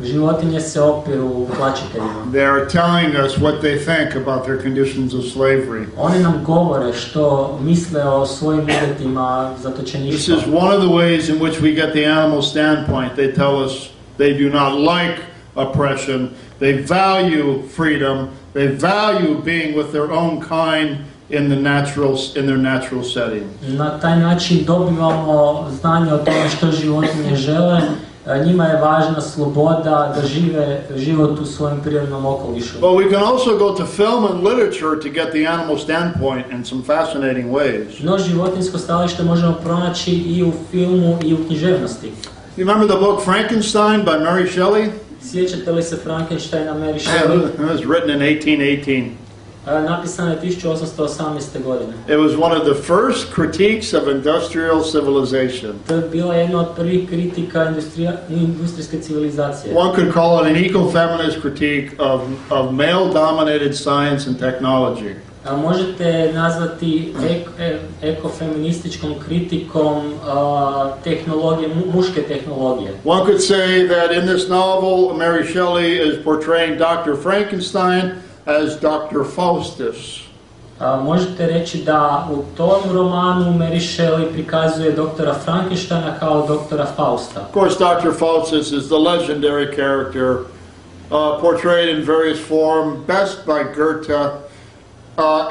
Životinje se opiru tlačiteljima. They are telling us what they think about their conditions of slavery. Oni nam govore što misle o svojim uvjetima zatočeništva. This is one of the ways in which we get the animal standpoint. They tell us they do not like oppression. They value freedom. They value being with their own kind in their natural setting. Na taj način dobivamo znanje o tome što životinje žele. Njima je važna sloboda da žive život u svojem prirodnom okolišu. But we can also go to film and literature to get the animal standpoint in some fascinating ways. No životinjsko stajalište možemo pronaći i u filmu i u književnosti. You remember the book Frankenstein by Mary Shelley? Sjećate li se Frankensteina Mary Shelley? It was written in 1818. Napisano je 1818. godine. It was one of the first critiques of industrial civilization. To je bila jedna od prvih kritika industrijske civilizacije. One could call it an eco-feminist critique of male-dominated science and technology. Možete nazvati ekofeminističkom kritikom tehnologije, muške tehnologije. One could say that in this novel, Mary Shelley is portraying Dr. Frankenstein as Dr. Faustus. Možete reći da u tom romanu Mary Shelley prikazuje doktora Frankensteina kao doktora Fausta. Of course, Dr. Faustus is the legendary character portrayed in various forms, best by Goethe,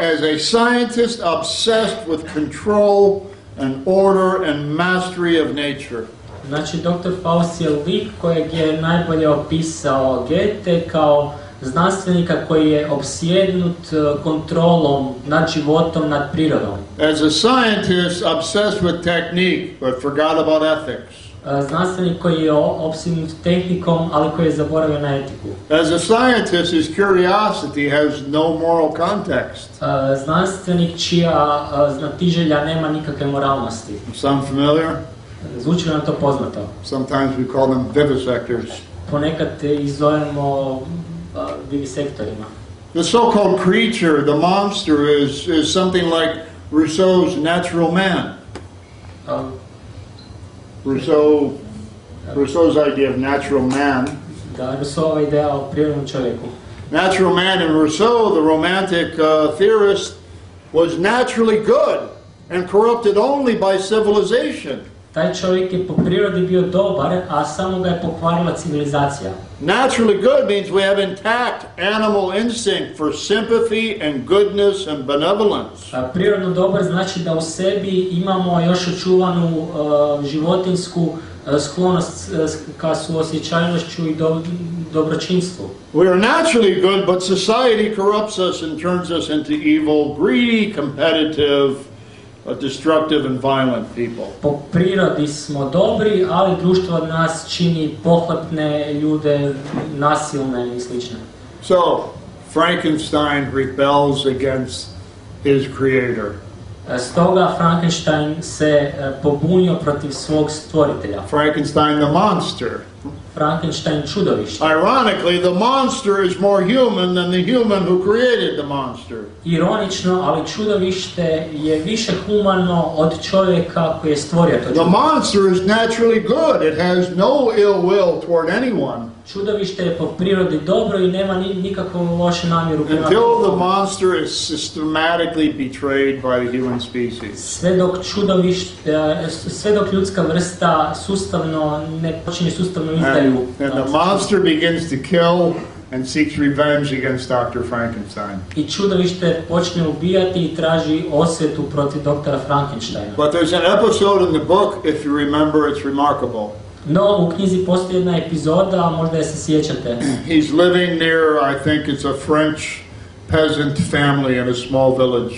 as a scientist obsessed with control and order and mastery of nature. Znači, doktor Faust je lik kojeg je najbolje opisao Goethe kao znanstvenika koji je opsjednut kontrolom nad životom, nad prirodom. As a scientist obsessed with technique, but forgot about ethics. Znanstvenik koji je opsjednut tehnikom, ali koji je zaboravio na etiku. As a scientist, his curiosity has no moral context. Znanstvenik čija znatiželja nema nikakve moralnosti. Sound familiar? Zvuči li nam to poznato? Sometimes we call them vivisectors. Ponekad ih zovemo vivisektorima. The so-called creature, the monster, is something like Rousseau's natural man. Rousseau's idea of natural man. Da, Rousseauova ideja o prirodnom čovjeku. Natural man in Rousseau, the romantic theorist, was naturally good and corrupted only by civilization. Taj čovjek je po prirodi bio dobar, a samo ga je pokvarila civilizacija. Naturally good means we have intact animal instinct for sympathy and goodness and benevolence. Prirodno dobar znači da u sebi imamo još očuvanu životinsku sklonost ka suosjećajnošću i dobročinstvu. We are naturally good, but society corrupts us and turns us into evil, greedy, competitive, destructive and violent people. Po prirodi smo dobri, ali društvo od nas čini pohlepne ljude, nasilne i slične. So, Frankenstein rebels against his creator. Stoga Frankenstein se pobunio protiv svog stvoritelja. Frankenstein the monster. Frankenstein čudovište. Ironically, the monster is more human than the human who created the monster. Ironično, ali čudovište je više humano od čovjeka koji je stvorio to čudovište. The monster is naturally good. It has no ill will toward anyone. Čudovište je po prirodi dobro i nema nikakvu lošu namjeru prema Until the drugom. monster is systematically betrayed by the human species. Sve dok ljudska vrsta sustavno ne počinje sustavno izdaju. And the monster begins to kill and seeks revenge against Dr. Frankenstein. I čudovište počne ubijati i traži osvetu protiv doktora Frankensteina. But there's an episode in the book, if you remember, it's remarkable. No, u knjizi postoji jedna epizoda, možda je se sjećate. He's living near, I think it's a French peasant family in a small village.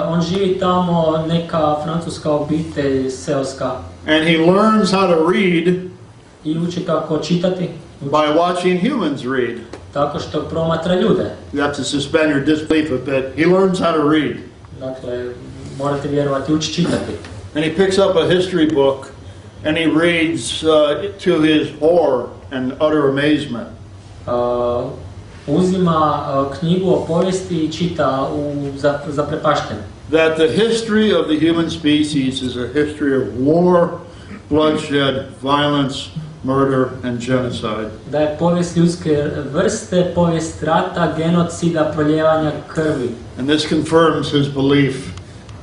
On živi tamo, neka francuska obitelj seoska. And he learns how to read I uči kako čitati. by watching humans read. Tako što promatra ljude. You have to suspend your disbelief a bit. He learns how to read. Dakle, morate vjerovati, uči čitati. And he picks up a history book and he reads to his horror and utter amazement. Uzima knjigu o povijesti i čita zaprepašten. That the history of the human species is a history of war, bloodshed, violence, murder and genocide. Da je povijest ljudske vrste, povijest rata, genocida, proljevanja krvi. And this confirms his belief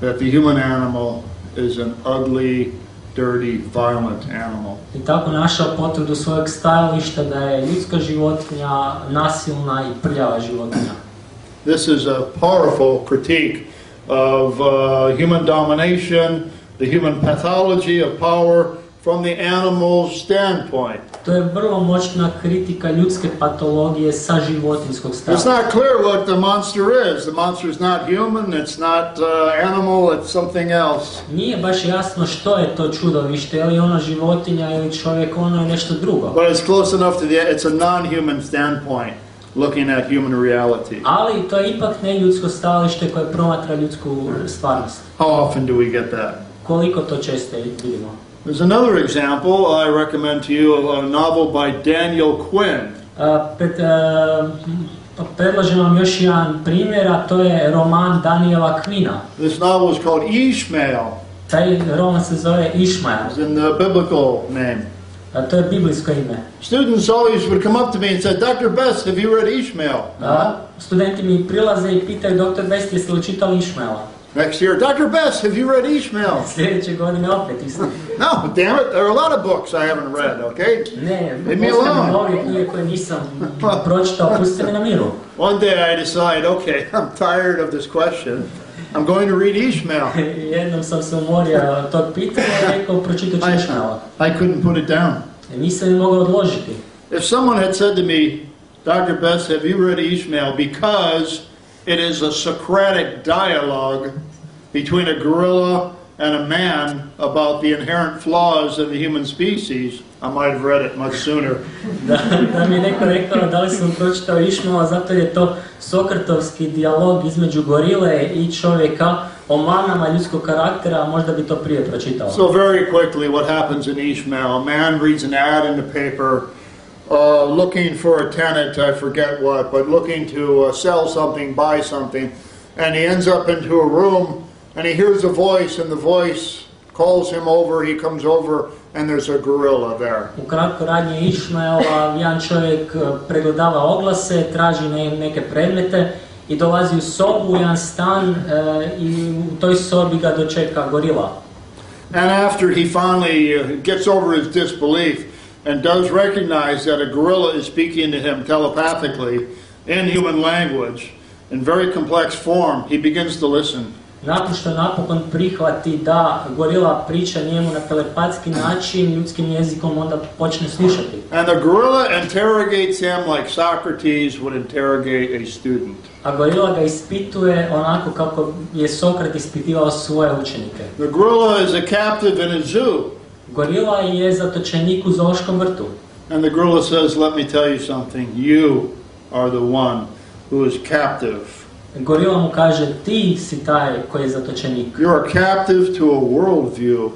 that the human animal is an ugly, dirty, violent animal. I tako našao potvrdu svojeg stajališta da je ljudska životinja nasilna i prljava životinja. This is a powerful critique of human domination, the human pathology of power from the animal's standpoint. To je vrlo moćna kritika ljudske patologije sa životinskog stava. It's not clear what the monster is. The monster is not human, it's not animal, it's something else. Nije baš jasno što je to čudovište, je li ono životinja ili čovjek, ono je nešto drugo. But it's close enough to it's a non-human standpoint, looking at human reality. Ali to je ipak ne ljudsko stajalište koje promatra ljudsku stvarnost. How often do we get that? Koliko to često vidimo? There's another example I recommend to you, a novel by Daniel Quinn. Predlažem vam još jedan primjer, a to je roman Daniela Quina. This novel is called Ishmael. Taj roman se zove Ishmael. It's in the biblical name. A to je biblijsko ime. Students always would come up to me and say, Dr. Best, have you read Ishmael? Studenti mi prilaze i pitaju, Dr. Best, jeste li čitali Išmaela? Next year, Dr. Best, have you read Ishmael? Sljedeće godine opet isto. No, damn it, there are a lot of books I haven't read, okay? Ne, Leave me postoje alone. mnoge knjige koje nisam pročitao, pustite me na miru. One day I decide, okay, I'm tired of this question. I'm going to read Ishmael. Jednom sam se umorio tog pitanja i rekao, pročitat ću Išmaela. I couldn't put it down. Nisam je mogao odložiti. If someone had said to me, Dr. Best, have you read Ishmael? Because it is a Socratic dialogue between a gorilla and a man about the inherent flaws of the human species, I might have read it much sooner. Da mi je neko rekao da li sam pročitao Išmaela, zato je to sokratovski dijalog između gorile i čovjeka o manama ljudskog karaktera, možda bi to prije pročitao. So very quickly what happens in Ishmael, a man reads an ad in the paper looking for a tenant, I forget what, but looking to sell something, buy something, and he ends up into a room and he hears a voice and the voice calls him over, he comes over and there's a gorilla there. Ukratko, radnje Išmaela, jedan čovjek pregledava oglase, traži neke predmete i dolazi u sobu, u jedan stan i u toj sobi ga dočeka gorila. And after he finally gets over his disbelief and does recognize that a gorilla is speaking to him telepathically in human language, in very complex form, he begins to listen. Nakon što napokon prihvati da gorila priča njemu na telepatski način, ljudskim jezikom, onda počne slušati. And the gorilla interrogates him like Socrates would interrogate a student. A gorila ga ispituje onako kako je Sokrat ispitivao svoje učenike. The gorilla is a captive in a zoo. Gorila je zatočenik u zoološkom vrtu. And the gorilla says, let me tell you something, you are the one who is captive. Gorila mu kaže, ti si taj koji je zatočenik. You are captive to a worldview.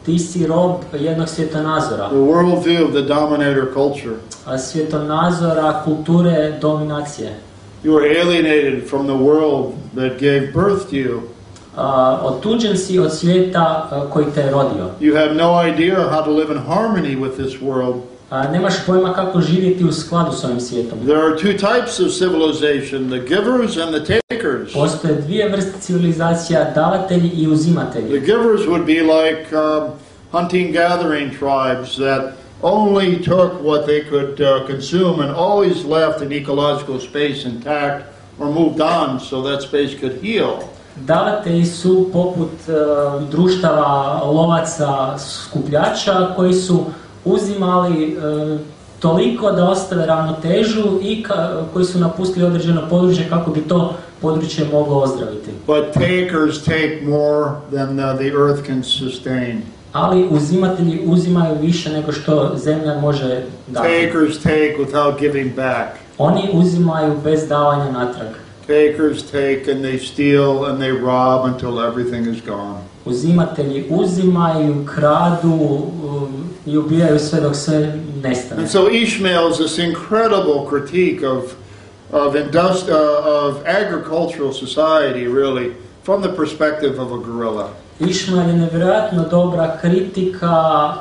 Ti si rob jednog svjetonazora. The worldview of the dominator culture. A svjetonazora kulture dominacije. You are alienated from the world that gave birth to you. Otuđen si od svijeta koji te je rodio. You have no idea how to live in harmony with this world. Nemaš pojma kako živjeti u skladu s ovim svijetom. There are two types of civilization, the givers and the takers. Postoje dvije vrste civilizacija, davatelji i uzimatelji. The givers would be like hunting gathering tribes that only took what they could consume and always left an ecological space intact or moved on so that space could heal. Davatelji su poput društava lovaca skupljača koji su uzimali toliko da ostave ravnotežu i koji su napustili određeno područje kako bi to područje moglo ozdraviti. But takers take more than the earth can sustain. Ali uzimatelji uzimaju više nego što zemlja može dati. Takers take without giving back. Oni uzimaju bez davanja natrag. Takers take and they steal and they rob until everything is gone. Uzimatelji uzimaju, kradu i ubijaju sve dok sve nestane. And so Ishmael is this incredible critique of agricultural society, really, from the perspective of a gorilla. Išmael je nevjerojatno dobra kritika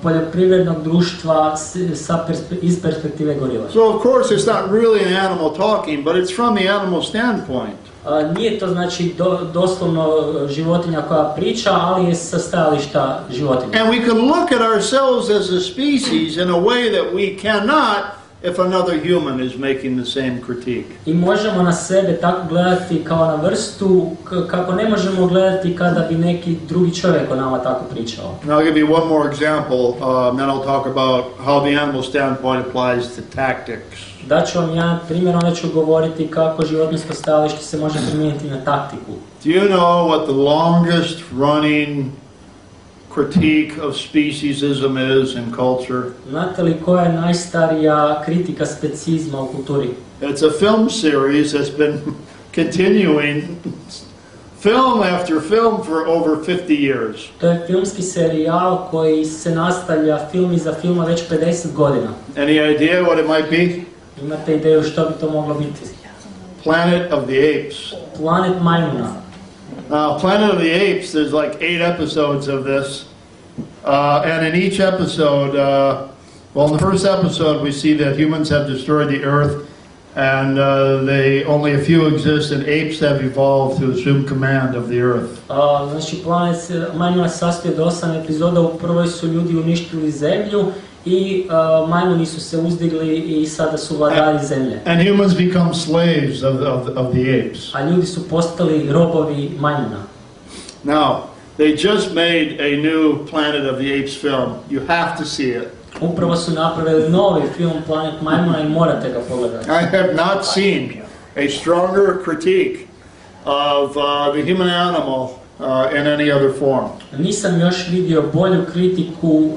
poljoprivrednog društva iz perspektive gorile. So of course it's not really an animal talking, but it's from the animal standpoint. Nije to znači doslovno životinja koja priča, ali je sa stajališta životinja. And we can look at ourselves as a species in a way that we cannot if another human is making the same critique. I možemo na sebe tako gledati kao na vrstu kako ne možemo gledati kada bi neki drugi čovjek o nama tako pričao. And I'll give you one more example, then I'll talk about how the animal standpoint applies to tactics. Daću vam jedan primjer, onda ću govoriti kako životinjsko stajalište se može primijeniti na taktiku. Do you know what the longest running critique of speciesism is in culture? Znate li koja je najstarija kritika specizma u kulturi? It's a film series that's been continuing film after film for over 50 years. To je filmski serijal koji se nastavlja film iza filma već 50 godina. Any idea what it might be? Imate ideju što bi to moglo biti? Planet of the Apes. Planet majmuna. Planet of the Apes, there's like 8 episodes of this. And in each episode, well, in the first episode, we see that humans have destroyed the earth, and only a few exist, and apes have evolved to assume command of the earth. Znači, planet majmuna se sastoji od 8 epizoda. U prvoj su ljudi uništili zemlju i majmuni su se uzdigli i sada su vladari zemlje. And humans become slaves of the apes. A ljudi su postali robovi majmuna. Now, they just made a new Planet of the Apes film. You have to see it. Upravo su napravili novi film Planet majmuna i morate ga pogledati. I have not seen a stronger critique of the human animal in any other form. Nisam još vidio bolju kritiku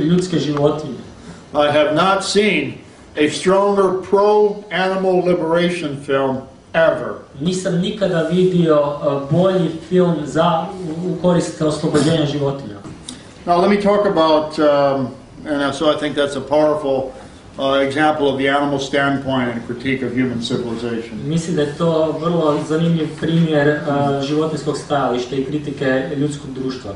ljudske životinje. I have not seen a stronger pro-animal liberation film ever. Nisam nikada vidio bolji film u korist oslobođenja životinja. Now let me talk about, and so I think that's a powerful example of the animal standpoint and critique of human civilization. Mislim da je to vrlo zanimljiv primjer životinjskog stajališta i kritike ljudskog društva.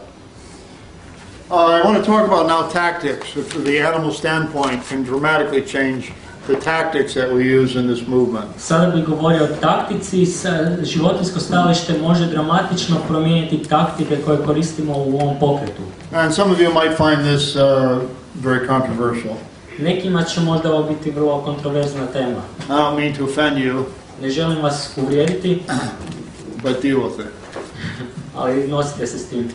I want to talk about now tactics. The animal standpoint can dramatically change the tactics that we use in this movement. Sada bih govorio o taktici. Životinjsko stajalište može dramatično promijeniti taktike koje koristimo u ovom pokretu. And some of you might find this very controversial. Nekima će možda ovo biti vrlo kontroverzna tema. I don't mean to offend you. Ne želim vas uvrijediti, but deal with it. ali nosite se s tim.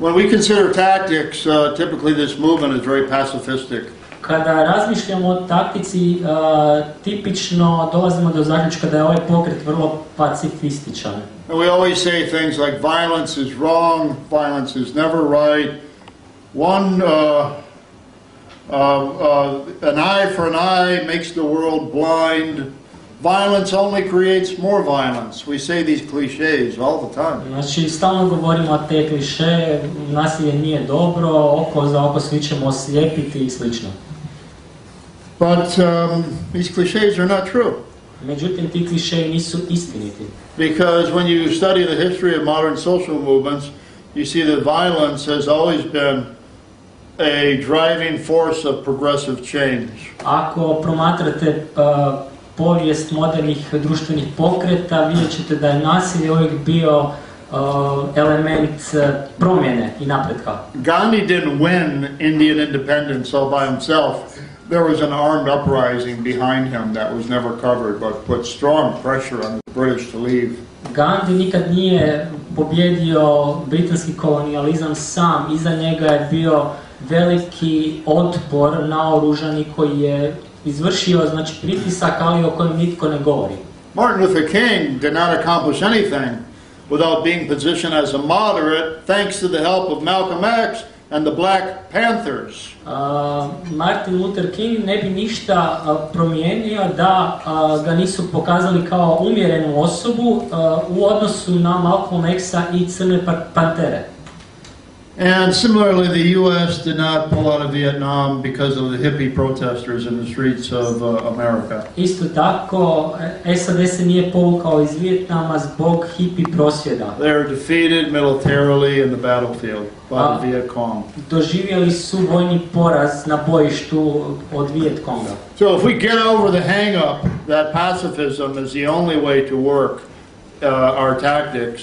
When we consider tactics, typically this movement is very pacifistic. Kada razmišljamo o taktici, tipično dolazimo do zaključka da je ovaj pokret vrlo pacifističan. And we always say things like violence is wrong, violence is never right. An eye for an eye makes the world blind. Violence only creates more violence. We say these cliches all the time. Znači, stalno govorimo te kliše, nasilje nije dobro, oko za oko svi ćemo oslijepiti i slično. But these cliches are not true. Međutim, ti klišeji nisu istiniti. Because when you study the history of modern social movements, you see that violence has always been a driving force of progressive change. Ako promatrate povijest modernih društvenih pokreta, vidjet ćete da je nasilje uvijek bio element promjene i napretka. Gandhi didn't win Indian independence all by himself. There was an armed uprising behind him that was never covered, but put strong pressure on the British to leave. Gandhi nikad nije pobjedio britanski kolonijalizam sam. Iza njega je bio veliki otpor naoružani koji je izvršio, znači, pritisak, ali o kojem nitko ne govori. Martin Luther King did not accomplish anything without being positioned as a moderate, thanks to the help of Malcolm X and the Black Panthers. Martin Luther King ne bi ništa promijenio da ga nisu pokazali kao umjerenu osobu u odnosu na Malcolm X-a i Crne pantere. And similarly, the U.S. did not pull out of Vietnam because of the hippie protesters in the streets of America. Isto tako, SAD se nije povukao iz Vijetnama zbog hippie prosvjeda. They were defeated militarily in the battlefield by the Viet Cong. Doživjeli su vojni poraz na bojištu od Viet Conga. So if we get over the hang-up that pacifism is the only way to work our tactics,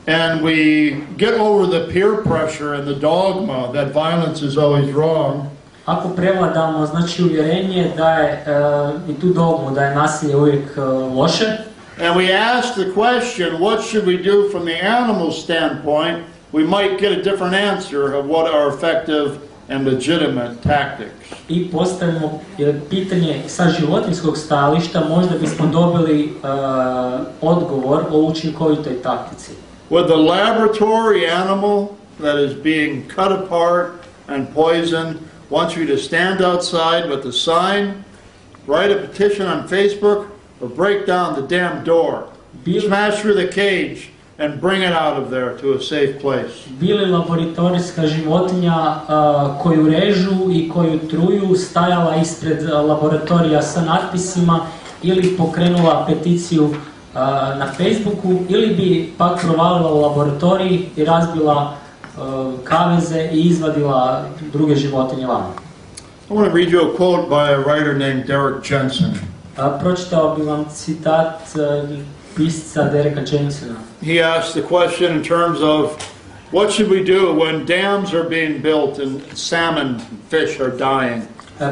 and we get over the peer pressure and the dogma that violence is always wrong, ako prevladamo, znači, uvjerenje da je i tu dogmu da je nasilje uvijek loše, and we ask the question, what should we do from the animal standpoint, we might get a different answer of what are effective and legitimate tactics. I postavimo pitanje sa životinjskog stajališta, možda bismo dobili odgovor o učinkovitoj taktici. Would the laboratory animal that is being cut apart and poisoned want you to stand outside with a sign, write a petition on Facebook, or break down the damn door, smash through the cage, and bring it out of there to a safe place? Bili laboratorijska životinja koju režu i koju truju stajala ispred laboratorija sa natpisima ili pokrenula peticiju na Facebooku, ili bi pak provalila u laboratoriji i razbila kaveze i izvadila druge životinje van. I want to read you a quote by a writer named Derek Jensen. Pročitao bi vam citat pisca Dereka Jensena. He asked the question in terms of what should we do when dams are being built and salmon fish are dying.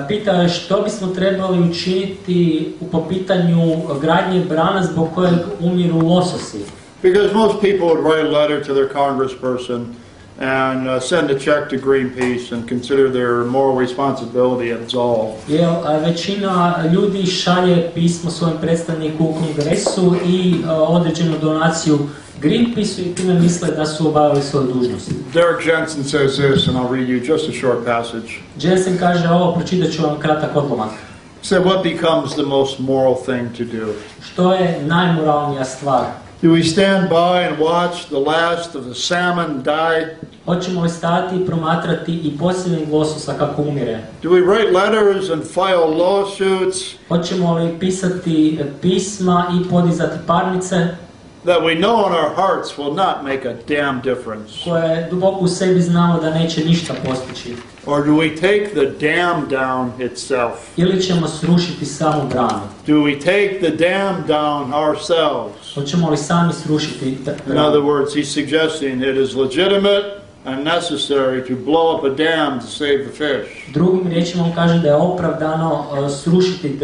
Pitao je što bismo trebali učiniti po pitanju gradnje brana zbog kojeg umiru lososi. Because most people would write a letter to their congressperson and send a check to Greenpeace and consider their moral responsibility absolved. Većina ljudi šalje pismo svojem predstavniku u kongresu i određenu donaciju Greenpeaceu i time misle da su obavili svoju dužnost. Derek Jensen says this, and I'll read you just a short passage. Jensen kaže ovo, pročitat ću vam kratak odlomak. He said, what becomes the most moral thing to do? Što je najmoralnija stvar? Do we stand by and watch the last of the salmon die? Hoćemo li stati i promatrati i posljednjeg lososa kako umire? Do we write letters and file lawsuits? Hoćemo li pisati pisma i podizati parnice? That we know in our hearts will not make a damn difference. Koje duboko u sebi znamo da neće ništa postići. Or do we take the dam down itself? Ili ćemo srušiti samu branu? Do we take the dam down ourselves? Hoćemo li sami srušiti In other words, he's suggesting it is legitimate and necessary to blow up a dam to save the fish. Drugim riječima on kaže da je opravdano srušiti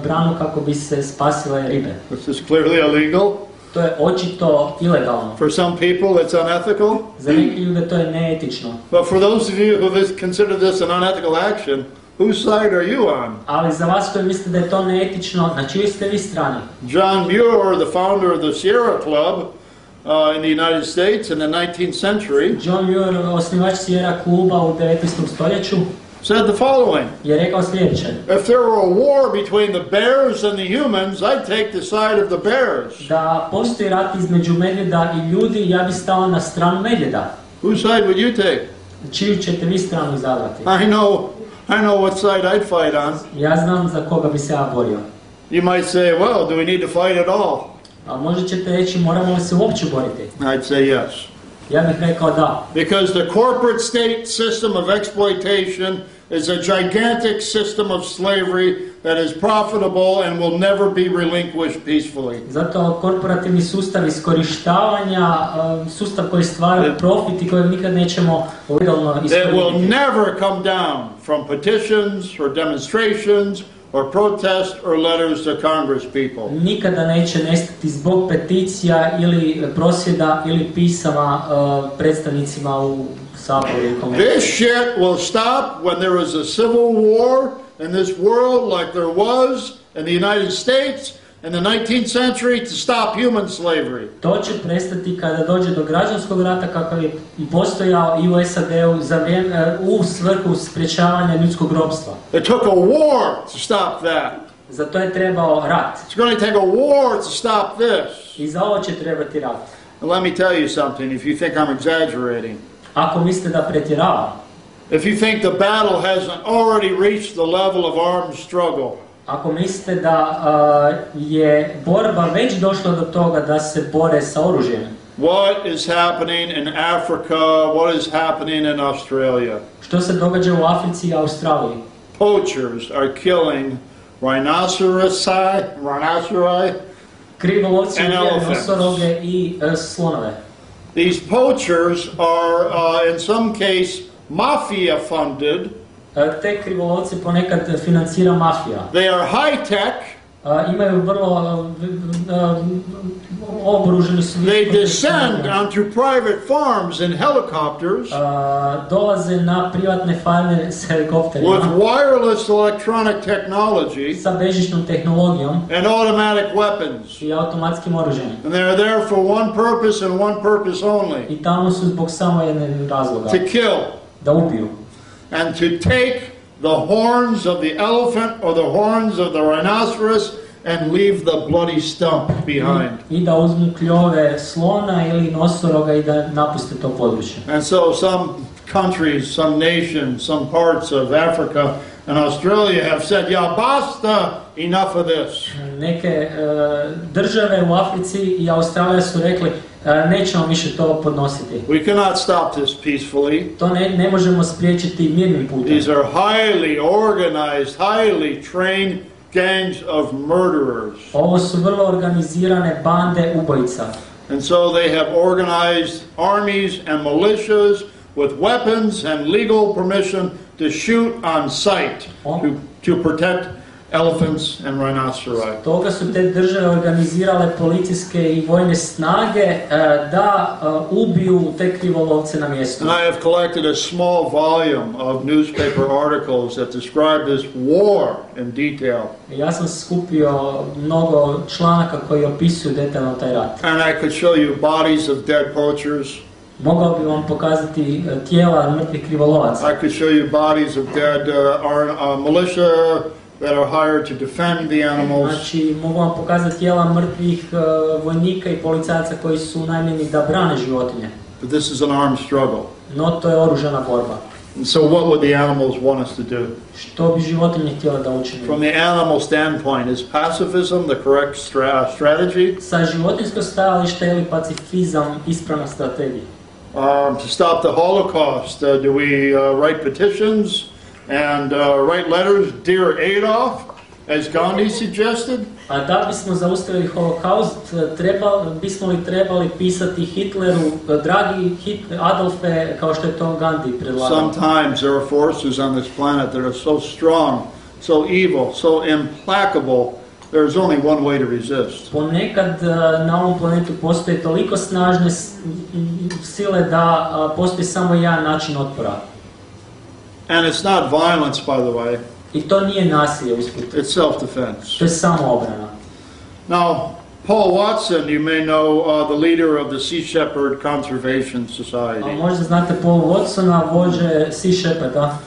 branu kako bi se spasile ribe. This is clearly illegal. To je očito ilegalno. For some people it's unethical. Za neke ljude to je neetično. But for those of you who consider this an unethical action, whose side are you on? Ali za vas koji mislite da je to neetično, na čijoj ste vi strani? John Muir, the founder of the Sierra Club in the United States in the 19th century, John Muir, osnivač Sierra kluba u 19. stoljeću, said the following. Je rekao sljedeće. If there were a war between the bears and the humans, I'd take the side of the bears. Da postoji rat između medvjeda i ljudi, ja bih stao na stranu medvjeda. Whose side would you take? Čiju ćete vi stranu izabrati? I know what side I'd fight on. Ja znam za koga bi se ja borio. You might say, well, do we need to fight at all? A možda ćete reći, moramo li se uopće boriti? I'd say yes. Ja bih rekao da. Because the corporate state system of exploitation is a gigantic system of slavery that is profitable and will never be relinquished peacefully. Zato korporativni sustav iskorištavanja, sustav koji stvara profit i kojeg nikad nećemo legalno iskoristiti. It will never come down from petitions or demonstrations or protest or letters to Congress people. Nikada neće nestati zbog peticija ili prosvjeda ili pisama predstavnicima u Saboru i Kongresu. This shit will stop when there is a civil war in this world like there was in the United States in the 19th century to stop human slavery. To će prestati kada dođe do građanskog rata kakav je i postojao i u SAD-u u svrhu sprječavanja ljudskog ropstva. It took a war to stop that. Za to je trebao rat. It's going to take a war to stop this. I za ovo će trebati rat. And let me tell you something, if you think I'm exaggerating. Ako mislite da pretjeravam. If you think the battle hasn't already reached the level of armed struggle. Ako mislite da je borba već došla do toga da se bore sa oružjem. What is happening in Africa? What is happening in Australia? Što se događa u Africi i Australiji? Poachers are killing rhinoceri, krivolovci ubijaju nosoroge i slonove. These poachers are in some case mafia funded. Te krivolovci ponekad financira mafija. They are high tech. Imaju vrlo oboruženi su. They descend onto private farms in helicopters. Dolaze na privatne farme s helikopterima. With wireless electronic technology. Sa bežičnom tehnologijom. And automatic weapons. I automatskim oružjem. And they are there for one purpose and one purpose only. I tamo su zbog samo jednog razloga. To kill. Da ubiju. And to take the horns of the elephant or the horns of the rhinoceros and leave the bloody stump behind. I da uzmu kljove slona ili nosoroga i da napuste to područje. And so some countries, some nations, some parts of Africa and Australia have said, "Ja basta, enough of this." Neke države u Africi i Australija su rekli nećemo više to podnositi. We cannot stop this peacefully. To ne možemo spriječiti mirnim putem. These are highly organized, highly trained gangs of murderers. Ovo su vrlo organizirane bande ubojica. And so they have organized armies and militias with weapons and legal permission to shoot on sight to protect elephants and rhinoceros. Toga su te države organizirale policijske i vojne snage da ubiju te krivolovce na mjestu. And I have collected a small volume of newspaper articles that describe this war in detail. Ja sam skupio mnogo članaka koji opisuju detaljno taj rat. And I could show you bodies of dead poachers. Mogao bi vam pokazati tijela mrtvih krivolovaca. I could show you bodies of dead militia that are hired to defend the animals. Znači, mogu vam pokazati tijela mrtvih vojnika i policajaca koji su najmjeni da brane životinje. But this is an armed struggle. No, to je oružana borba. And so what would the animals want us to do? Što bi životinje htjele da učinimo? From the animal standpoint, is pacifism the correct strategy? Sa životinjskog stajališta je li pacifizam ispravna strategija? To stop the Holocaust, do we write petitions and write letters, Dear Adolf, as Gandhi suggested? A da bismo zaustavili holokaust, bismo li trebali pisati Hitleru, dragi Adolfe, kao što je to Gandhi predlagao? Sometimes there are forces on this planet that are so strong, so evil, so implacable, there is only one way to resist. Ponekad na ovom planetu postoje toliko snažne sile da postoji samo jedan način otpora. And it's not violence, by the way. I to nije nasilje usput. It's self-defense. To je samo obrana. Now, Paul Watson, you may know, the leader of the Sea Shepherd Conservation Society. Možda znate Paul Watsona, vođe Sea Shepherda.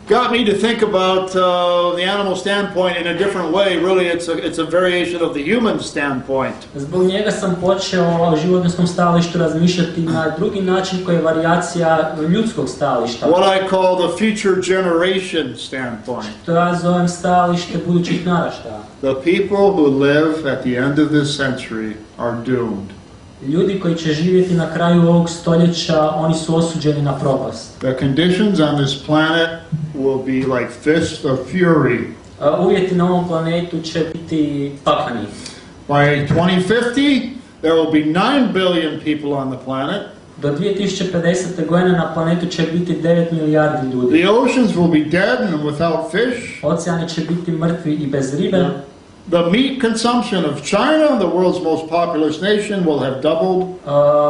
Got me to think about the animal standpoint in a different way. Really, it's a variation of the human standpoint. Zbog njega sam počeo o životinjskom stajalištu razmišljati na drugi način koji je varijacija ljudskog stajališta. What I call the future generation standpoint. To ja zovem stajalište budućih naraštaja. The people who live at the end of this century are doomed. Ljudi koji će živjeti na kraju ovog stoljeća, oni su osuđeni na propast. The conditions on this planet will be like fists of fury. Uvjeti na ovom planetu će biti pakleni. By 2050, there will be 9 billion people on the planet. Do 2050. godine na planetu će biti 9 milijardi ljudi. The oceans will be dead and without fish. Oceani će biti mrtvi i bez ribe. The meat consumption of China, the world's most populous nation, will have doubled.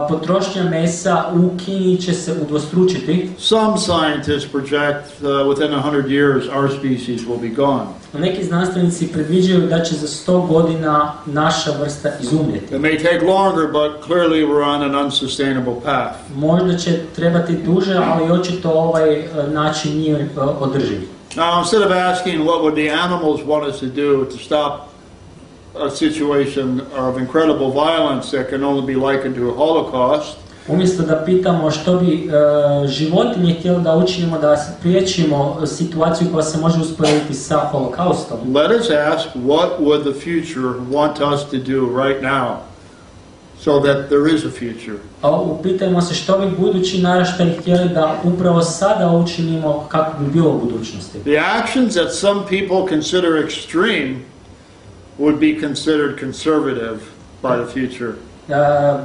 Potrošnja mesa u Kini će se udvostručiti. Some scientists project within 100 years our species will be gone. Neki znanstvenici predviđaju da će za 100 godina naša vrsta izumrijeti. It may take longer, but clearly we're on an unsustainable path. Možda će trebati duže, ali očito ovaj način nije održiv. Now, instead of asking what would the animals want us to do to stop a situation of incredible violence that can only be likened to a Holocaust, umjesto da pitamo što bi životinje htjeli da učinimo da spriječimo situaciju koja se može usporediti sa holokaustom. let us ask what would the future want us to do right now so that there is a future. Upitajmo se što bi budući naraštaji htjeli da upravo sada učinimo kako bi bilo u budućnosti. The actions that some people consider extreme would be considered conservative by the future.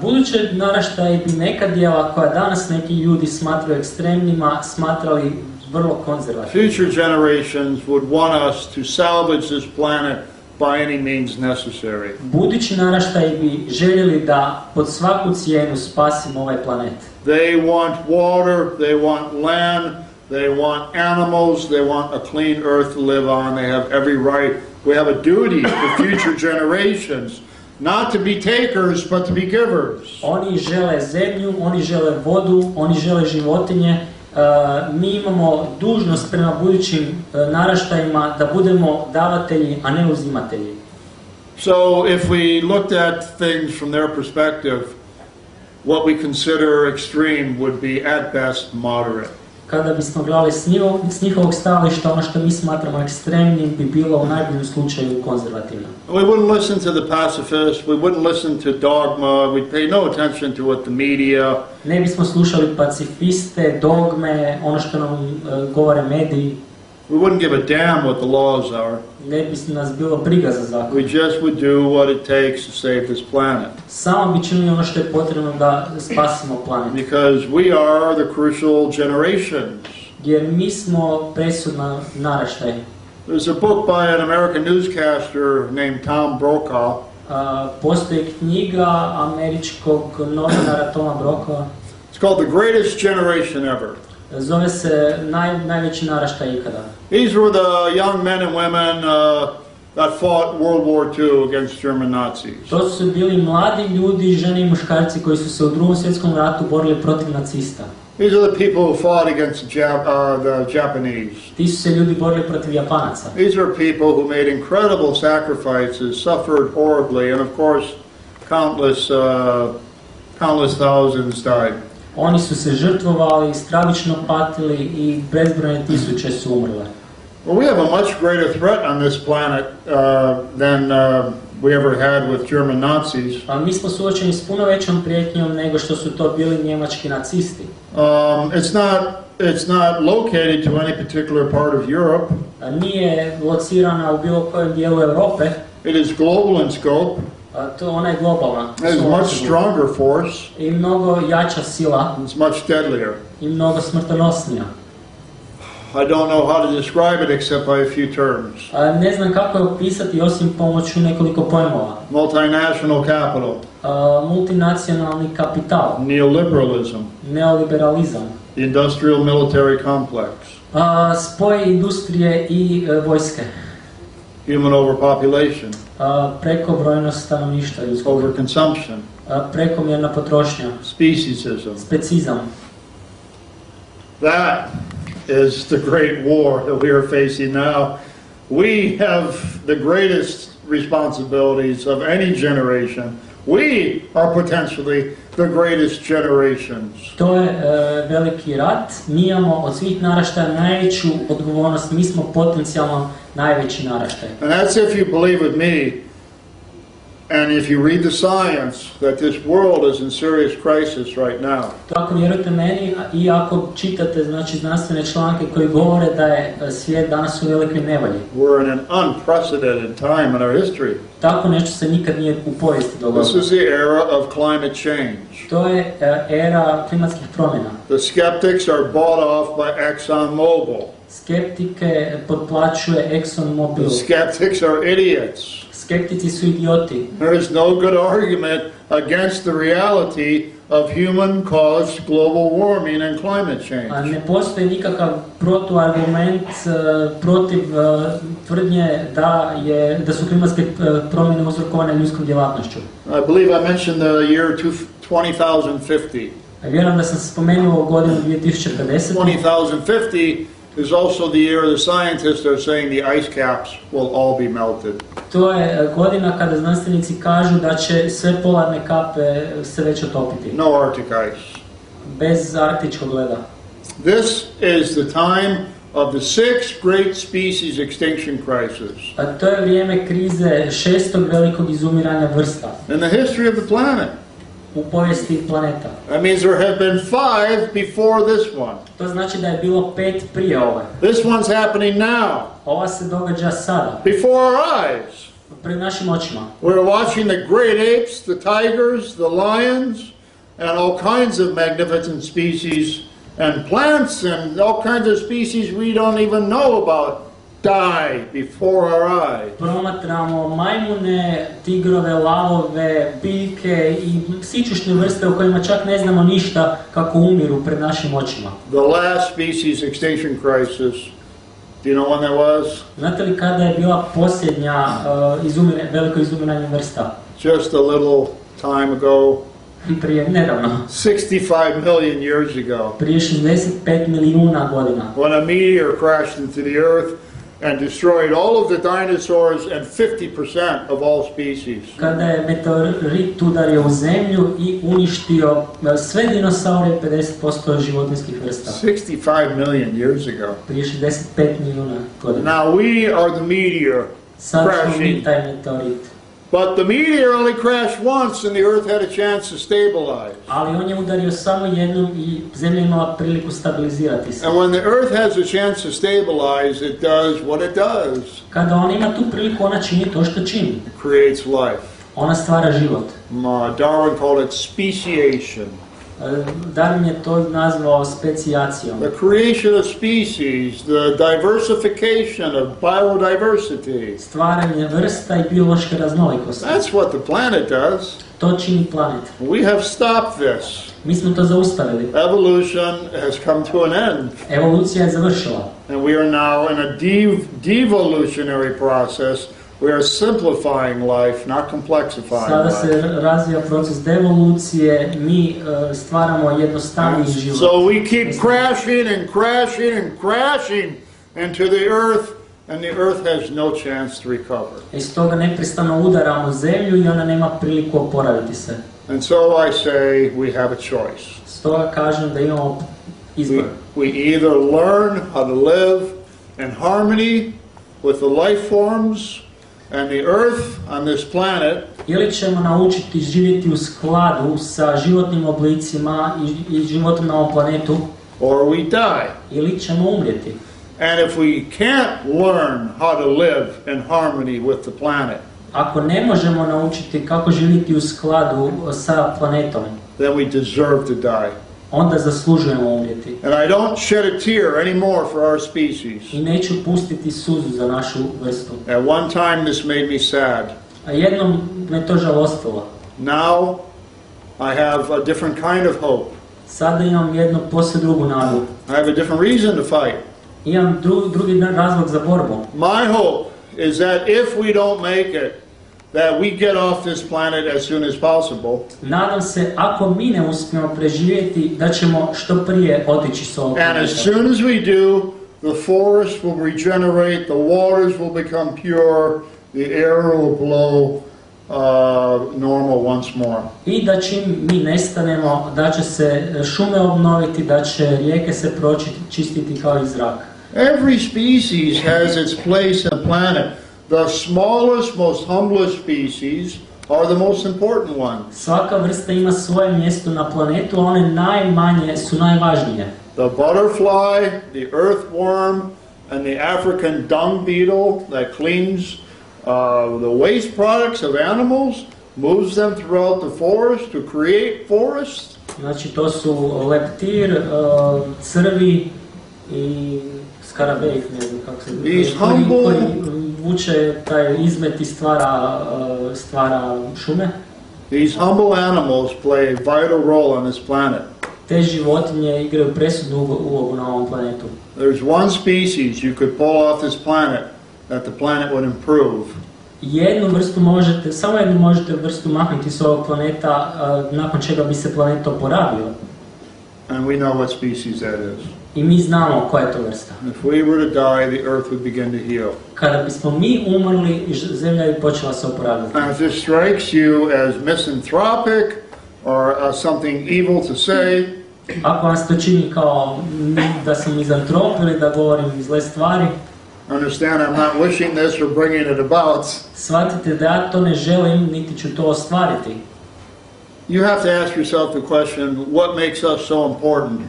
Buduće naraštaji bi neka djela koja danas neki ljudi smatraju ekstremnima smatrali vrlo konzervativnim. Future generations would want us to salvage this planet by any means necessary. Budući naraštaji bi željeli da pod svaku cijenu spasimo ovaj planet. They want water, they want land, they want animals, they want a clean earth to live on. They have every right. We have a duty to future generations not to be takers but to be givers. Oni žele zemlju, oni žele vodu, oni žele životinje. Mi imamo dužnost prema budućim naraštajima da budemo davatelji, a ne uzimatelji. So if we looked at things from their perspective, what we consider extreme would be at best moderate. kada bismo gledali s njihovog stajališta, ono što mi smatramo ekstremnim bi bilo u najboljem slučaju konzervativno. We wouldn't listen to the pacifists, we wouldn't listen to dogma, we'd pay no attention to what the media. Ne bismo slušali pacifiste, dogme, ono što nam govore mediji. We wouldn't give a damn what the laws are. Ne bi nas bilo briga za zakon. We just would do what it takes to save this planet. Samo bi činili ono što je potrebno da spasimo planet. Because we are the crucial generations. Jer mi smo presudna naraštaj. There's a book by an American newscaster named Tom Brokaw. Postoji knjiga američkog novinara Toma Brokawa. It's called The Greatest Generation Ever. Zove se najveći naraštaj ikada. These were the young men and women that fought World War II against German Nazis. To su bili mladi ljudi, žene i muškarci koji su se u Drugom svjetskom ratu borili protiv nacista. These are the people who fought against the Japanese. Ti su se ljudi borili protiv Japanaca. These are people who made incredible sacrifices, suffered horribly, and of course, countless thousands died. Oni su se žrtvovali, stravično patili i bezbrojne tisuće su umrle. Well, we have a much greater threat on this planet than we ever had with German Nazis. A mi smo suočeni s puno većom prijetnjom nego što su to bili njemački nacisti. It's not located to any particular part of Europe. Nije locirana u bilo kojem dijelu Europe. It is global in scope. Ona je globalna. It is a much stronger force. I mnogo jača sila. It's much deadlier. I mnogo smrtonosnija. I don't know how to describe it except by a few terms. Ne znam kako je opisati osim pomoću nekoliko pojmova. Multinational capital. Multinacionalni kapital. Neoliberalism. Neoliberalizam. The industrial military complex. Spoj industrije i vojske. Human overpopulation. Prekobrojnost stanovništva ljudskog. Overconsumption. Prekomjerna potrošnja. Speciesism. Specizam. That is the great war that we are facing now. We have the greatest responsibilities of any generation. We are potentially the greatest generations. To je veliki rat. Mi imamo od svih naraštaja najveću odgovornost. Mi smo potencijalno najveći naraštaj. And that's if you believe with me and if you read the science that this world is in serious crisis right now. To ako vjerujete meni i ako čitate znači znanstvene članke koji govore da je svijet danas u velikoj nevolji. We're in an unprecedented time in our history. Tako nešto se nikad nije u povijesti dogodilo. This is the era of climate change. To je era klimatskih promjena. The skeptics are bought off by ExxonMobil. Skeptike potplaćuje ExxonMobil. The skeptics are idiots. Skeptici su idioti. There is no good argument against the reality of human-caused global warming and climate change. A ne postoji nikakav protuargument protiv tvrdnje da su klimatske promjene uzrokovane ljudskom djelatnošću. I believe I mentioned the year 2050. Vjerujem da sam spomenuo godinu 2050. 2050 is also the year the scientists are saying the ice caps will all be melted. To je godina kada znanstvenici kažu da će sve polarne kape se već otopiti. No Arctic ice. Bez arktičkog leda. This is the time of the sixth great species extinction crisis. A to je vrijeme krize šestog velikog izumiranja vrsta. In the history of the planet. U povijesti planeta. That means there have been 5 before this one. To znači da je bilo 5 prije ove. This one's happening now. Ova se događa sada. Before our eyes. Pred našim očima. We're watching the great apes, the tigers, the lions, and all kinds of magnificent species and plants and all kinds of species we don't even know about die before our eyes. Promatramo majmune, tigrove, lavove, biljke i sićušne vrste o kojima čak ne znamo ništa kako umiru pred našim očima. The last species extinction crisis, do you know when that was? Znate li kada je bila posljednja veliko izumiranje vrsta? Just a little time ago. Prije nedavno. 65 million years ago. Prije 65 milijuna godina. When a meteor crashed into the earth and destroyed all of the dinosaurs and 50% of all species. Kada je meteorit udario u zemlju i uništio sve dinosaure i 50% životinskih vrsta. 65 million years ago. Prije 65 milijuna godina. Now we are the meteor Sad smo mi crashing. taj meteorit. But the meteor only crashed once and the earth had a chance to stabilize. Ali on je udario samo jednom i zemlja imala priliku stabilizirati se. And when the earth has a chance to stabilize, it does what it does. Kada ona ima tu priliku, ona čini to što čini. It creates life. Ona stvara život. Darwin called it speciation. Darwin je to nazvao specijacijom. The creation of species, the diversification of biodiversity. Stvaranje vrsta i biološke raznolikosti. That's what the planet does. To čini planet. We have stopped this. Mi smo to zaustavili. Evolution has come to an end. Evolucija je završila. And we are now in a devolutionary process. We are simplifying life, not complexifying Sada life. se razvija proces devolucije, mi stvaramo jednostavniji život. So we keep crashing and crashing and crashing into the earth, and the earth has no chance to recover. I stoga neprestano udaramo zemlju i ona nema priliku oporaviti se. And so I say we have a choice. Stoga kažem da imamo izbor. We either learn how to live in harmony with the life forms and the earth on this planet, Ili ćemo naučiti živjeti u skladu sa životnim oblicima i životom na ovom planetu, or we die. ili ćemo umrijeti. And if we can't learn how to live in harmony with the planet, Ako ne možemo naučiti kako živjeti u skladu sa planetom, then we deserve to die. onda zaslužujemo umrijeti. And I don't shed a tear anymore for our species. I neću pustiti suzu za našu vrstu. At one time this made me sad. A jednom me to žalostilo. Now I have a different kind of hope. Sada imam jednu posve drugu nadu. I have a different reason to fight. Imam drugi razlog za borbu. My hope is that if we don't make it, that we get off this planet as soon as possible. Nadam se, ako mi ne uspijemo preživjeti, da ćemo što prije otići s ovog And planeta. as soon as we do, the forest will regenerate, the waters will become pure, the air will blow normal once more. I da čim mi nestanemo, da će se šume obnoviti, da će rijeke se čistiti kao i zrak. Every species has its place on the planet. The smallest, most humblest species are the most important ones. Svaka vrsta ima svoje mjesto na planetu, a one najmanje su najvažnije. The butterfly, the earthworm, and the African dung beetle that cleans the waste products of animals, moves them throughout the forest to create forests. Znači to su leptir, crvi i skarabejk, ne znam kako se koji vuče taj izmet i stvara šume. These humble animals play a vital role on this planet. Te životinje igraju presudnu ulogu na ovom planetu. There's one species you could pull off this planet that the planet would improve. Samo jednu možete vrstu maknuti s ovog planeta, nakon čega bi se planet oporavio. And we know what species that is. I mi znamo koja je to vrsta. If we were to die, the earth would begin to heal. Kada bismo mi umrli, zemlja bi počela se oporavljati. And if this strikes you as misanthropic or something evil to say, ako vas to čini kao da sam mizantrop ili da govorim zle stvari, understand I'm not wishing this or bringing it about. Shvatite da ja to ne želim, niti ću to ostvariti. You have to ask yourself the question, what makes us so important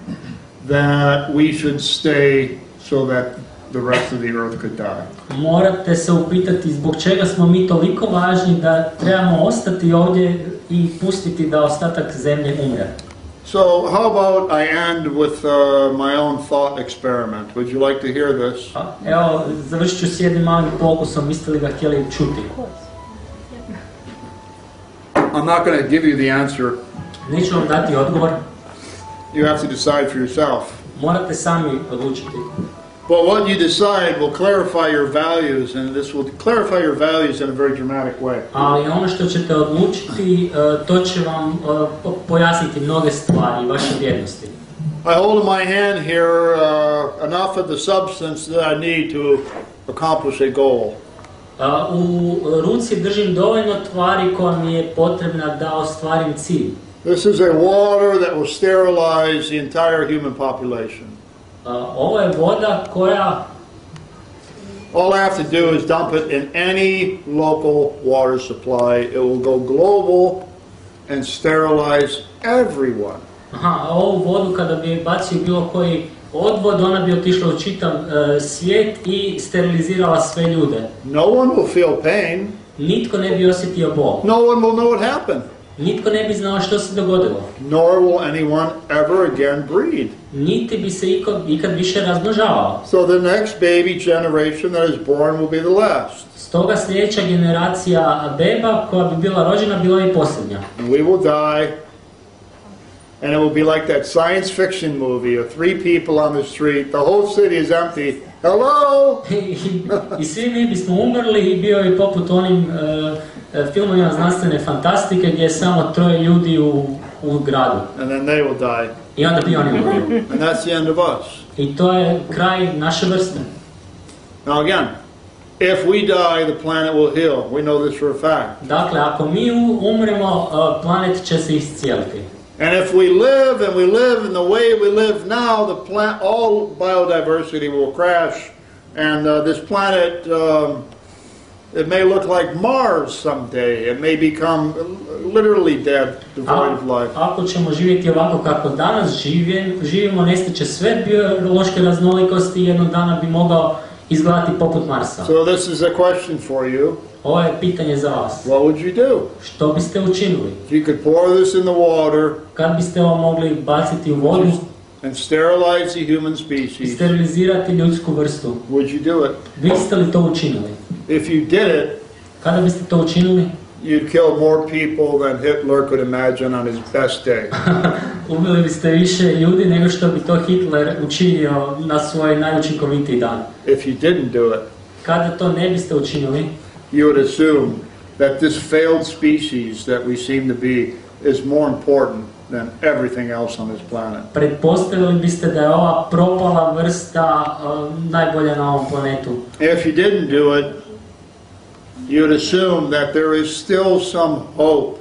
that we should stay so that the rest of the earth could die? Morate se upitati zbog čega smo mi toliko važni da trebamo ostati ovdje i pustiti da ostatak zemlje umre. So how about I end with my own thought experiment? Would you like to hear this? Evo, završit ću s jednim malim pokusom, biste li ga htjeli čuti? I'm not going to give you the answer. Neću vam dati odgovor. You have to decide for yourself. Morate sami odlučiti. But what you decide will clarify your values, and this will clarify your values in a very dramatic way. Ali ono što ćete odlučiti, to će vam pojasniti mnoge stvari, vaše vrijednosti. I hold in my hand here enough of the substance that I need to accomplish a goal. U ruci držim dovoljno tvari koja mi je potrebna da ostvarim cilj. This is a water that will sterilize the entire human population. Ovo je voda koja All I have to do is dump it in any local water supply. It will go global and sterilize everyone. Ovu vodu kada bi je bacio bilo koji odvod, ona bi otišla u čitav svijet i sterilizirala sve ljude. No one will feel pain. Nitko ne bi osjetio bol. No one will know what happened. Nitko ne bi znao što se dogodilo. Nor will anyone ever again breed. Niti bi se ikad više razmnožavao. So the next baby generation that is born will be the last. Stoga sljedeća generacija beba koja bi bila rođena bila i posljednja. And we will die. And it will be like that science fiction movie of 3 people on the street. The whole city is empty. Hello? I svi mi bismo umrli i bio je poput onim filmovima znanstvene fantastike gdje je samo 3 ljudi u gradu. And then they will die. I onda bi oni umrli. And that's the end of us. I to je kraj naše vrste. Now again, if we die, the planet will heal. We know this for a fact. Dakle, ako mi umremo, planet će se iscijeliti. And if we live and we live in the way we live now, all biodiversity will crash, and this planet, it may look like Mars someday. It may become literally dead, devoid of life. Ako ćemo živjeti ovako kako danas živimo, nestaće sve biološke raznolikosti i jednog dana bi mogao izgledati poput Marsa. So this is a question for you. Ovo je pitanje za vas. What would you do? Što biste učinili? If you could pour this in the water, kad biste ovo mogli baciti u vodu and sterilize the human species, i sterilizirati ljudsku vrstu, would you do it? biste li to učinili? If you did it, kada biste to učinili, you'd kill more people than Hitler could imagine on his best day. ubili biste više ljudi nego što bi to Hitler učinio na svoj najučinkovitiji dan. If you didn't do it, kada to ne biste učinili, you would assume that this failed species that we seem to be is more important than everything else on this planet. Pretpostavili biste da je ova propala vrsta najbolja na ovom planetu. If you didn't do it, you would assume that there is still some hope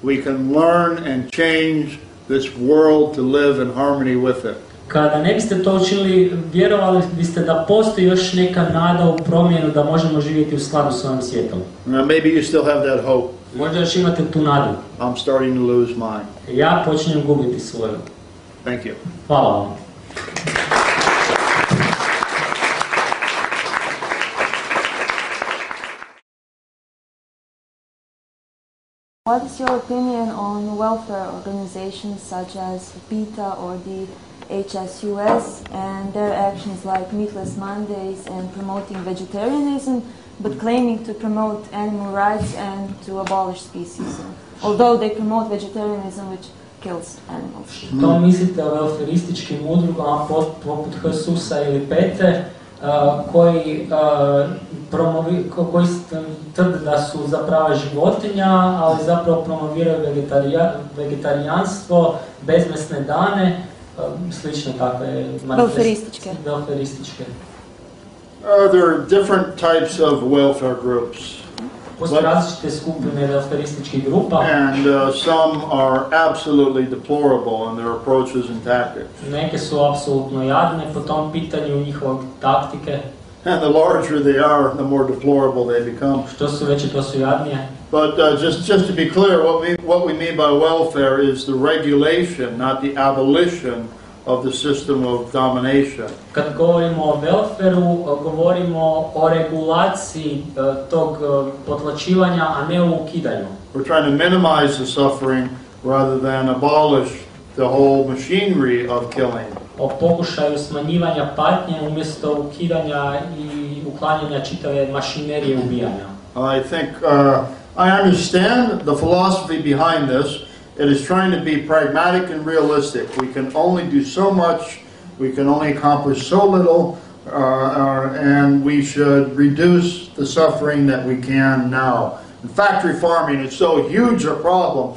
we can learn and change this world to live in harmony with it. Kada ne biste to učinili, vjerovali biste da postoji još neka nada u promjenu da možemo živjeti u skladu s ovim svijetom. Maybe you still have that hope. Možda još imate tu nadu. I'm starting to lose mine. Ja počinjem gubiti svoju. Thank you. Hvala vam. What is your opinion on welfare organizations such as PETA or the HSUS and their actions like Meatless Mondays and promoting vegetarianism, but claiming to promote animal rights and to abolish speciesism, although they promote vegetarianism which kills animals? Što mislite o welfarističkim udrugama poput HSUS-a ili PETE koji tvrde da su za prava životinja, ali zapravo promoviraju vegetarijanstvo, bezmesne dane, slične takve welfarističke. There are different types of welfare groups. Postoje različite skupine welfarističkih grupa. And some are absolutely deplorable in their approaches and tactics. Neke su apsolutno jadne po tom pitanju, njihove taktike. And the larger they are, the more deplorable they become. Što su veće, to su jadnije. But just to be clear, what we mean by welfare is the regulation, not the abolition of the system of domination. Kad govorimo o welfareu, govorimo o regulaciji tog potlačivanja, a ne o ukidanju. We're trying to minimize the suffering rather than abolish the whole machinery of killing. O pokušaju smanjivanja patnje umjesto ukidanja i uklanjanja čitave mašinerije ubijanja. I think I understand the philosophy behind this. It is trying to be pragmatic and realistic. We can only do so much, we can only accomplish so little, and we should reduce the suffering that we can now. In factory farming, it's so huge a problem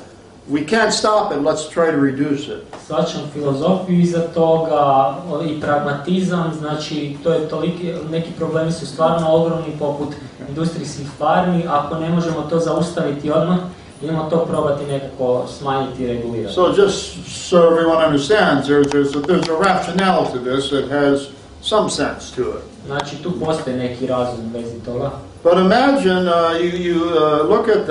we can't stop it, let's try to reduce it. Svačam filozofiju iza toga i pragmatizam, znači to je toliki, neki problemi su stvarno ogromni poput industrijskih farmi, ako ne možemo to zaustaviti odmah, idemo to probati nekako smanjiti i regulirati. So just so everyone understands, there's a rationale to this that has some sense to it. Znači tu postoji neki razum u vezi toga. But imagine you look at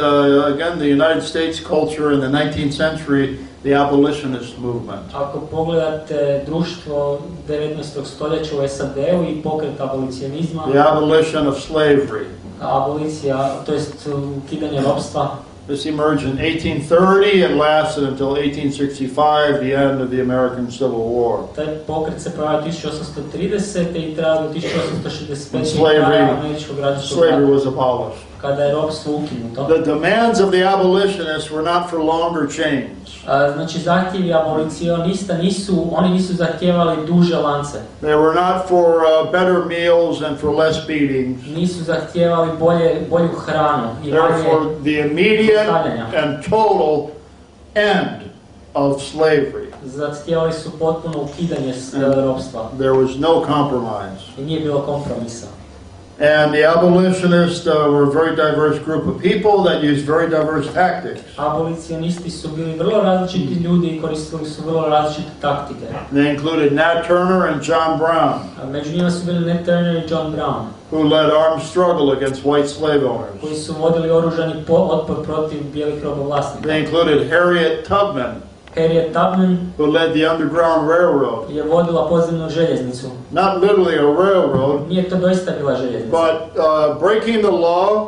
again the United States culture in the 19th century, the abolitionist movement. Ako pogledate društvo 19. stoljeća u SAD-u i pokret abolicionizma, The abolition of slavery. Abolicija, to jest ukidanje ropstva. This emerged in 1830 and lasted until 1865, the end of the American Civil War. Taj pokret se pojavio 1830. i trajao do 1865. Slavery was abolished. Kada je ropstvo ukinuto. The demands of the abolitionists were not for longer chains. Znači zahtjevi abolicionista oni nisu zahtijevali duže lance. They were not for better meals and for less beatings. Nisu zahtijevali bolju hranu i They were for the immediate and total end of slavery. Zahtijevali su potpuno ukidanje ropstva. There was no compromise. I nije bilo kompromisa. And the abolitionists were a very diverse group of people that used very diverse tactics. Abolicionisti su bili vrlo različiti ljudi i koristili su vrlo različite taktike. They included Nat Turner and John Brown. Među njima su bili Nat Turner i John Brown, who led armed struggle against white slave owners. koji su vodili oružani otpor protiv bijelih robovlasnika. They included Harriet Tubman, Harriet Tubman, who led the Underground Railroad. je vodila podzemnu željeznicu. Not literally a railroad, Nije to doista bila željeznica, but breaking the law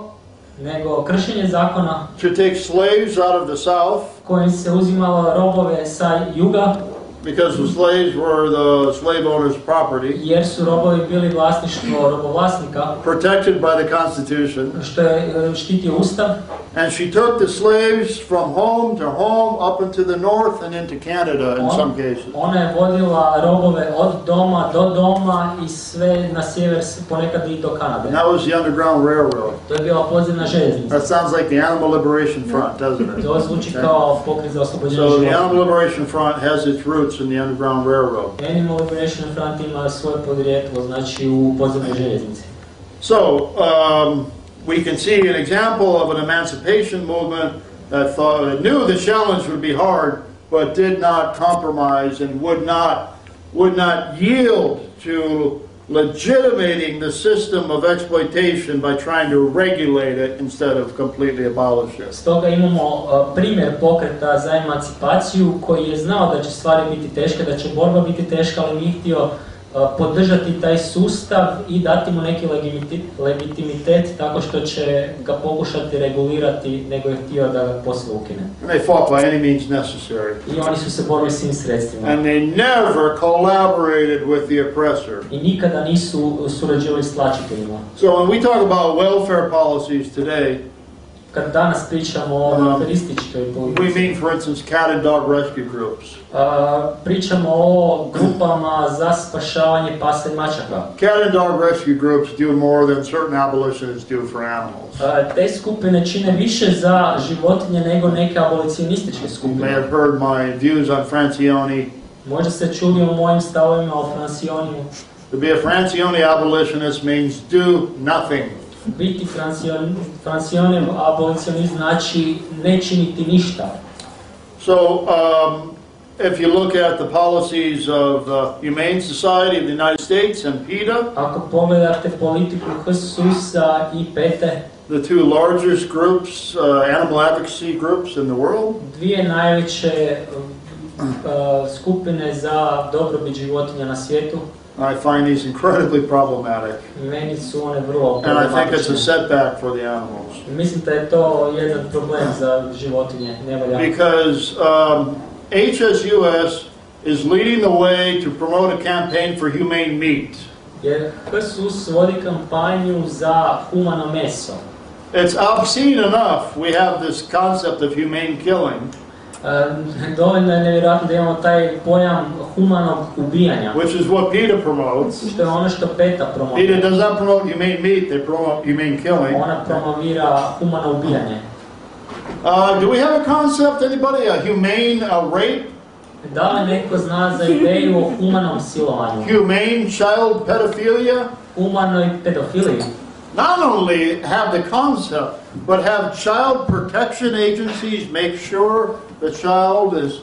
nego kršenje zakona to take slaves out of the South, kojim se uzimalo robove sa juga, because the slaves were the slave owner's property, jer su robovi bili vlasništvo robovlasnika, protected by the Constitution. što je štitio Ustav. And she took the slaves from home to home, up into the north and into Canada in some cases. Ona je vodila robove od doma do doma i sve na sjever, ponekad i do Kanade. And that was the Underground Railroad. To je bila podzemna željeznica. That sounds like the Animal Liberation Front, doesn't it? To zvuči kao pokret za oslobođenje So the života. Animal Liberation Front has its roots in the Underground Railroad. Animal Liberation Front ima svoje podrijetlo, znači u podzemnoj željeznici. So we can see an example of an emancipation movement that knew the challenge would be hard, but did not compromise and would not yield to legitimating the system of exploitation by trying to regulate it instead of completely abolish it. Stoga imamo primjer pokreta za emancipaciju koji je znao da će stvari biti teške, da će borba biti teška, ali nije htio podržati taj sustav i dati mu neki legitimitet tako što će ga pokušati regulirati, nego je htio da ga poslije ukine. And they fought by any means necessary. I oni su se borili svim sredstvima. And they never collaborated with the oppressor. I nikada nisu surađivali s tlačiteljima. So when we talk about welfare policies today, Kad danas pričamo o welfarističkoj we politici, mean, for instance, cat and dog rescue groups. pričamo o grupama za spašavanje pasa i mačaka. Cat and dog rescue groups do more than certain abolitionists do for animals. Te skupine čine više za životinje nego neke abolicionističke You may skupine. have heard my views on Francione. Možda ste čuli o mojim stavovima o Francioniju. To be a Francione abolitionist means do nothing. Biti Francione abolicionist znači ne činiti ništa. So, if you look at the policies of the Humane Society of the United States and PETA, Ako pogledate politiku HSUS-a i PETA, the two largest groups, animal advocacy groups in the world, dvije najveće skupine za dobrobit životinja na svijetu, I find these incredibly problematic. meni su one vrlo And I think it's a problematične. setback for the animals. Mislim da je to jedan problem za životinje, nevolja. Because HSUS is leading the way to promote a campaign for humane meat. Jer HSUS vodi kampanju za humano meso. It's obscene enough we have this concept of humane killing, Dovoljno je nevjerojatno da imamo taj pojam humanog ubijanja, which is what PETA promotes. što je ono što PETA PETA promovira. does not promote humane meat, they promote humane killing. Ona promovira humano ubijanje. Do we have a concept, anybody, a humane rape? Da li neko zna za ideju o humanom silovanju, Humane child pedophilia? humanoj pedofiliji? Not only have the concept, but have child protection agencies make sure the child is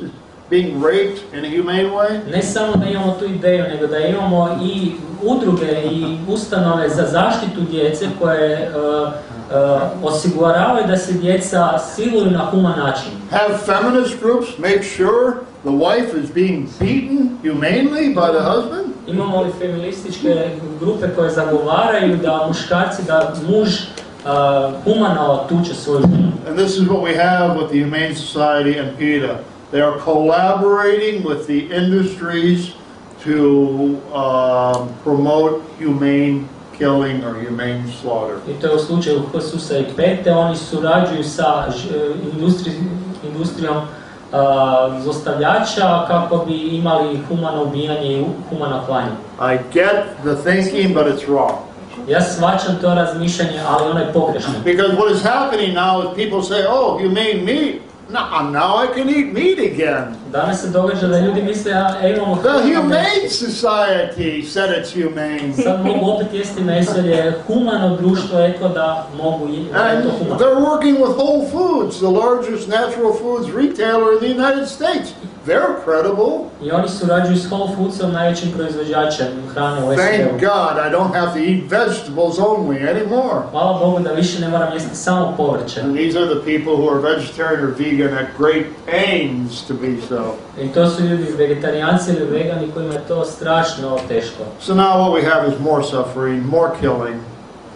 being raped in a humane way? Ne samo da imamo tu ideju, nego da imamo i udruge i ustanove za zaštitu djece koje osiguravaju da se djeca siluju na human način. Have feminist groups make sure the wife is being beaten humanely by the husband? Imamo li feminističke grupe koje zagovaraju da muškarci, da muž humano tuče svoju ženu? And this is what we have with the Humane Society and PETA. They are collaborating with the industries to promote humane killing or humane slaughter. I to je u slučaju HSUS-a i PETA, oni surađuju sa industrijom zlostavljača kako bi imali humano ubijanje i humano klanje. I get the thinking, but it's wrong. Ja shvaćam to razmišljanje, ali ono je pogrešno. Because what is happening now is people say, oh, humane meat. Now I can eat meat again. Danas se događa da ljudi misle, imamo The Humane Society said it's humane. sad mogu opet jesti meso jer je humano društvo reklo da mogu And to humano. they're working with Whole Foods, the largest natural foods retailer in the United States. They're credible. I oni surađuju s Whole Foodsom, najvećim proizvođačem hrane u Thank SAD-u. God I don't have to eat vegetables only anymore. Hvala Bogu da više ne moram jesti samo povrće. And these are the people who are vegetarian or vegan at great pains to be so. I to su ljudi vegetarijanci ili vegani kojima je to strašno teško. So now what we have is more suffering, more killing.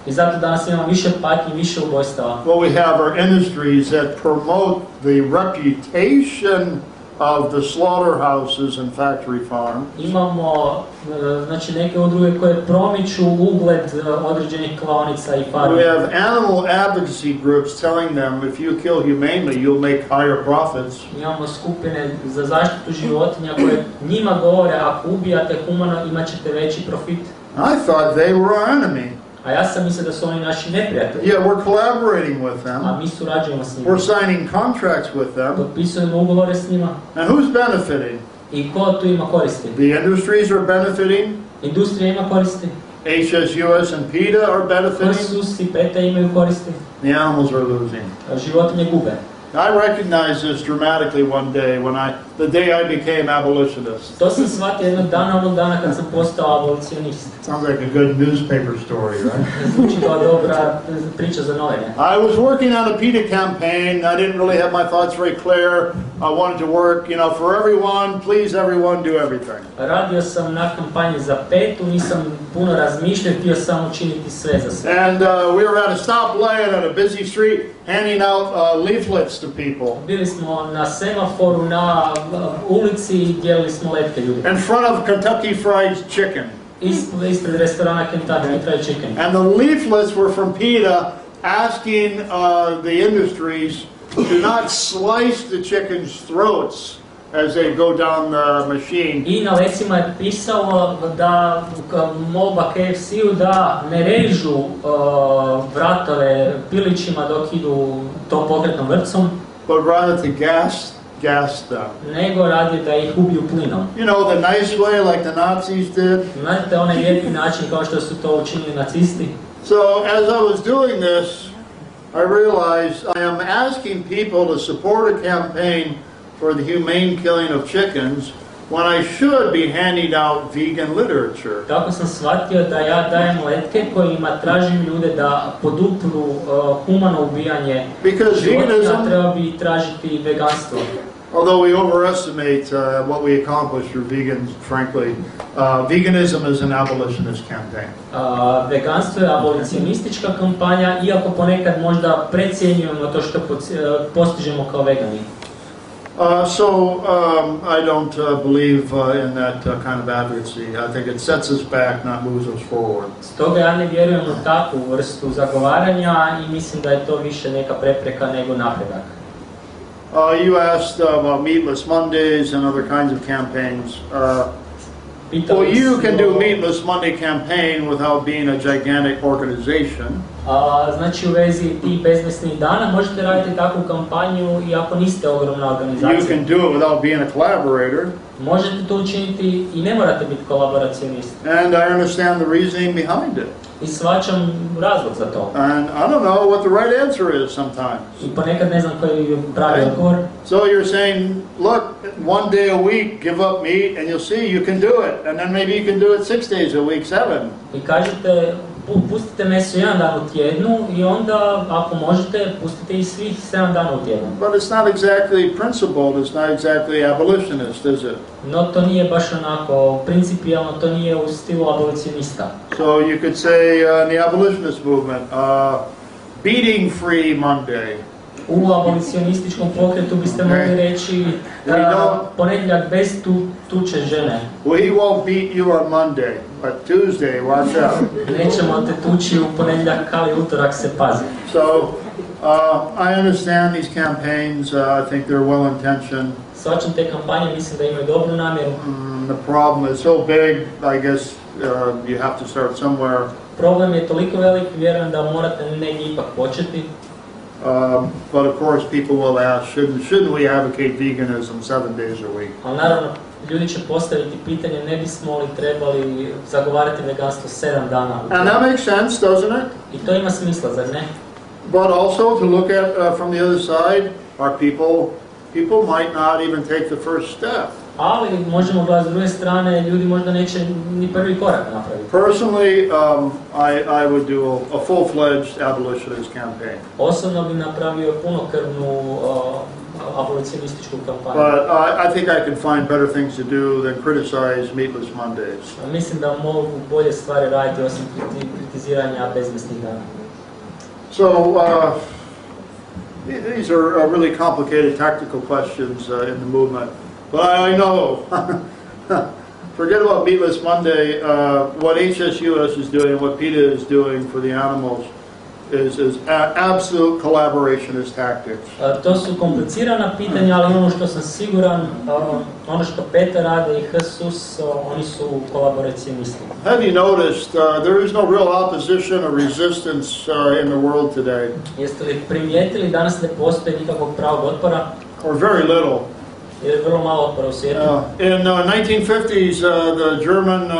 I zato danas imamo više patnji, više ubojstava. What we have are industries that promote the reputation of the slaughterhouses and factory farms. Imamo znači neke udruge koje promiču ugled određenih klaonica i farmi. We have animal advocacy groups telling them if you kill humanely, you'll make higher profits. Imamo skupine za zaštitu životinja koje njima govore ako ubijate humano imat ćete veći profit. I thought they were our enemy. A ja sam mislio da su oni naši neprijatelji. Yeah, we're collaborating with them. A mi surađujemo s njima. We're signing contracts with them. Potpisujemo ugovore s njima. And who's benefiting? I ko tu ima koristi? The industries are benefiting. Industrija ima koristi. HSUS and PETA are benefiting. HSUS i PETA imaju koristi. The animals are losing. Životinje gube. I recognized this dramatically one day the day I became abolitionist. To sam shvatio jednog dana, onog dana kad sam postao abolicionist. Sounds like a good newspaper story, right? Zvuči kao dobra priča za novine. I was working on a PETA campaign. I didn't really have my thoughts very clear. I wanted to work, for everyone, please everyone, do everything. Radio sam na kampanji za PETA, nisam puno razmišljao, htio sam učiniti sve za sve. And we were at a stoplight at a busy street handing out leaflets to people. Bili smo na semaforu na ulici i dijelili smo letke ljudi. In front of Kentucky Fried Chicken. Ispred restorana Kentucky Fried Chicken. And the leaflets were from PETA asking the industries to not slice the chicken's throats as they go down the machine. I na lecima je pisalo da molba KFC-u da ne režu vratove pilićima dok idu tom pokretnom vrpcom, But rather to gas them. nego radi da ih ubiju plinom. You know, the nice way like the Nazis did. Znate, onaj lijepi način kao što su to učinili nacisti. So as I was doing this, I realized I am asking people to support a campaign for the humane killing of chickens when I should be handing out vegan literature. Tako sam shvatio da ja dajem letke kojima tražim ljude da podupru humano ubijanje životinja, treba bi tražiti veganstvo. Although we overestimate what we accomplish through vegans, frankly, veganism is an abolitionist campaign. Veganstvo je abolicionistička kampanja, iako ponekad možda precijenjujemo to što postižemo kao vegani. I don't believe in that kind of advocacy. I think it sets us back, not moves us forward. Stoga ja ne vjerujem u takvu vrstu zagovaranja i mislim da je to više neka prepreka nego napredak. You asked about Meatless Mondays and other kinds of campaigns. Well, you can do Meatless Monday campaign without being a gigantic organization. Znači u vezi tih bezmesnih dana možete raditi takvu kampanju i ako niste ogromna You organizacija. can do it without being a collaborator. Možete to učiniti i ne morate biti kolaboracionist. And I understand the reasoning behind it. I shvaćam razlog za to. And I don't know what the right answer is sometimes. I ponekad ne znam koji je pravi odgovor. So you're saying, look, 1 day a week, give up meat, and you'll see you can do it. And then maybe you can do it 6 days a week, 7. I kažete, pustite meso jedan dan u tjednu i onda, ako možete, pustite i svih 7 dana u tjednu. But it's not exactly principled, it's not exactly abolitionist, is it? No to nije baš onako, principijalno to nije u stilu abolicionista. So you could say in the abolitionist movement, beating free Monday. U abolicionističkom pokretu biste mogli reći ponedjeljak bez tuče žene. We won't beat you on Monday, but Tuesday, watch out. Nećemo te tući u ponedjeljak, ali utorak se pazi. So I understand these campaigns. I think they're well intentioned. Svačam te kampanje, mislim da imaju dobru namjeru. The problem is so big, I guess you have to start somewhere. Problem je toliko velik, vjerujem da morate negdje ipak početi. But of course people will ask, shouldn't we advocate veganism 7 days a week? Ali naravno, ljudi će postaviti pitanje, ne bismo li trebali zagovarati veganstvo 7 dana. And that makes sense, doesn't it? I to ima smisla, zar ne? But also to look at from the other side, are people might not even take the first step. Ali možemo gledati s druge strane, ljudi možda neće ni prvi korak napraviti. Personally, I would do a full-fledged abolitionist campaign. Osobno bi napravio punokrvnu abolicionističku kampanju. But I think I can find better things to do than criticize meatless Mondays. Mislim da mogu bolje stvari raditi osim kritiziranja bezmesnih dana. So these are really complicated tactical questions in the movement. But I know, forget about Meatless Monday, what HSUS is doing, what PETA is doing for the animals is absolute collaborationist tactics. To su komplicirana pitanja, ali ono što sam siguran, ono što PETA rade i HSUS, oni su kolaboracionisti. Have you noticed there is no real opposition or resistance in the world today? Jeste li primijetili danas ne postoji nikakvog pravog otpora? Or very little. Jer vrlo malo otpora u svijetu. In 1950s, the German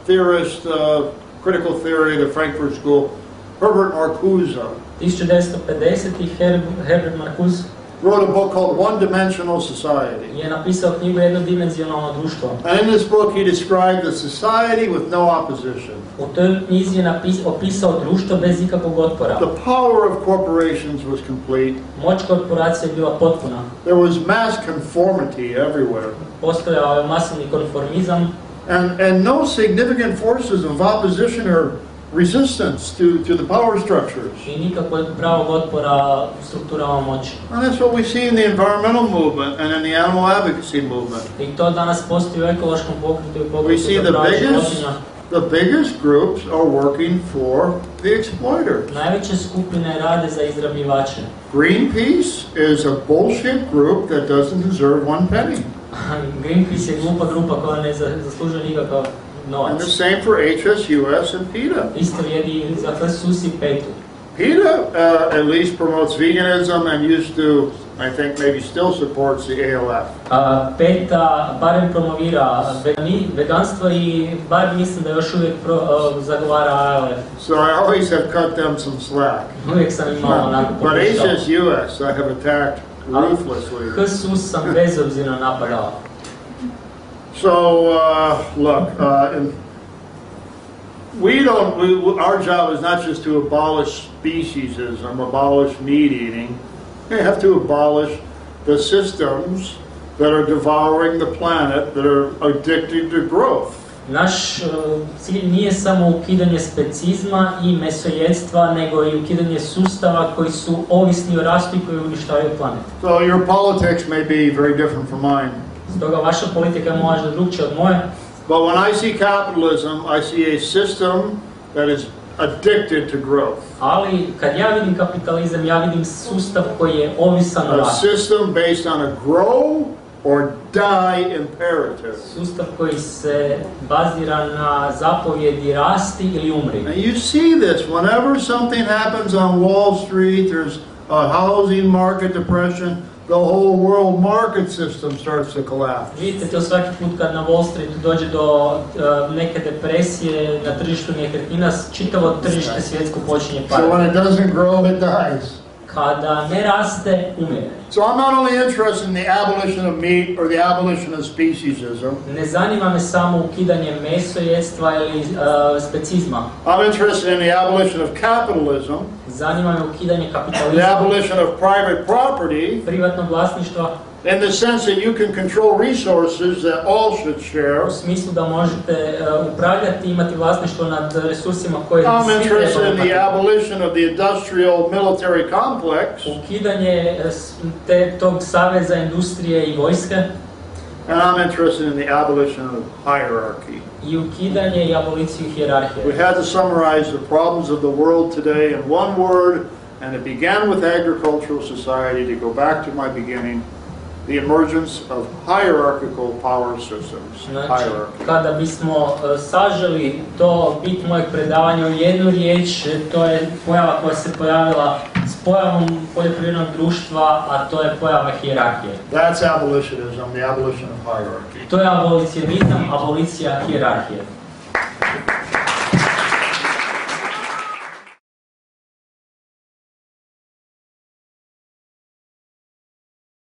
theorist, critical theory, the Frankfurt School, Herbert Marcuse, 1950-ih Herbert Marcuse wrote a book called One-Dimensional Society. je napisao knjigu Jednodimenzionalno društvo. And in this book he described the society with no opposition. U toj knjizi je opisao društvo bez ikakvog otpora. The power of corporations was complete. Moć korporacije je bila potpuna. There was mass conformity everywhere. Postojao je masovni konformizam. And no significant forces of opposition or resistance to the power structures. I nikakvog pravog otpora strukturama moći. And that's what we see in the environmental movement and in the animal advocacy movement. I to danas postoji u ekološkom pokretu i pokretu za prava životinja. The biggest groups are working for the exploiters. Najveće skupine rade za izrabljivače. Greenpeace is a bullshit group that doesn't deserve one penny. Greenpeace je glupa grupa koja ne zaslužuje nikakav novac. And the same for HSUS and PETA. Isto vrijedi i za HSUS i PETA. PETA at least promotes veganism and used to, I think, maybe still supports the ALF. PETA barem promovira veganstvo i bar mislim da još uvijek zagovara ALF. So I always have cut them some slack. Uvijek sam imao onako But popuštao. HSUS I have attacked ruthlessly. HSUS sam bezobzirno napadao. So look, our job is not just to abolish speciesism, abolish meat eating. We have to abolish the systems that are devouring the planet, that are addicted to growth. Naš cilj nije samo ukidanje specizma i mesojedstva, nego i ukidanje sustava koji su ovisni o rastu i koji uništavaju planet. So your politics may be very different from mine. Stoga vaša politika je možda drugčija od moje. But when I see capitalism, I see a system that is addicted to growth. Ali kad ja vidim kapitalizam, ja vidim sustav koji je ovisan o A rastu. system based on a grow or die imperative. Sustav koji se bazira na zapovjedi rasti ili umri. Now you see this whenever something happens on Wall Street, there's a housing market depression, the whole world market system starts to collapse. Vidite to svaki put kad na Wall Streetu dođe do neke depresije na tržištu nekretnina, čitavo tržište svjetsko počinje So when padati. it doesn't grow, it dies. Kada ne raste, umire. So I'm not only interested in the abolition of meat or the abolition of speciesism. Ne zanima me samo ukidanje mesojedstva ili specizma. I'm interested in the abolition of capitalism, Zanima me ukidanje the kapitalizma, abolition of private property, privatnog vlasništva, in the sense that you can control resources that all should share. u smislu da možete upravljati i imati vlasništvo nad resursima koje I'm svi interested trebamo in the imati. abolition of the industrial military complex, Ukidanje tog saveza industrije i vojske and I'm interested in the abolition of hierarchy. i ukidanje i aboliciju We hijerarhije. had to summarize the problems of the world today in one word, and it began with agricultural society. To go back to my beginning, the emergence of hierarchical power systems. Znači, Hierarchy. kada bismo saželi to bit mojeg predavanja u jednu riječ, to je pojava koja se pojavila s pojavom poljoprivrednog društva, a to je pojava hijerarhije. That's abolitionism, the abolition of hierarchy. To je abolicionizam, abolicija hijerarhije.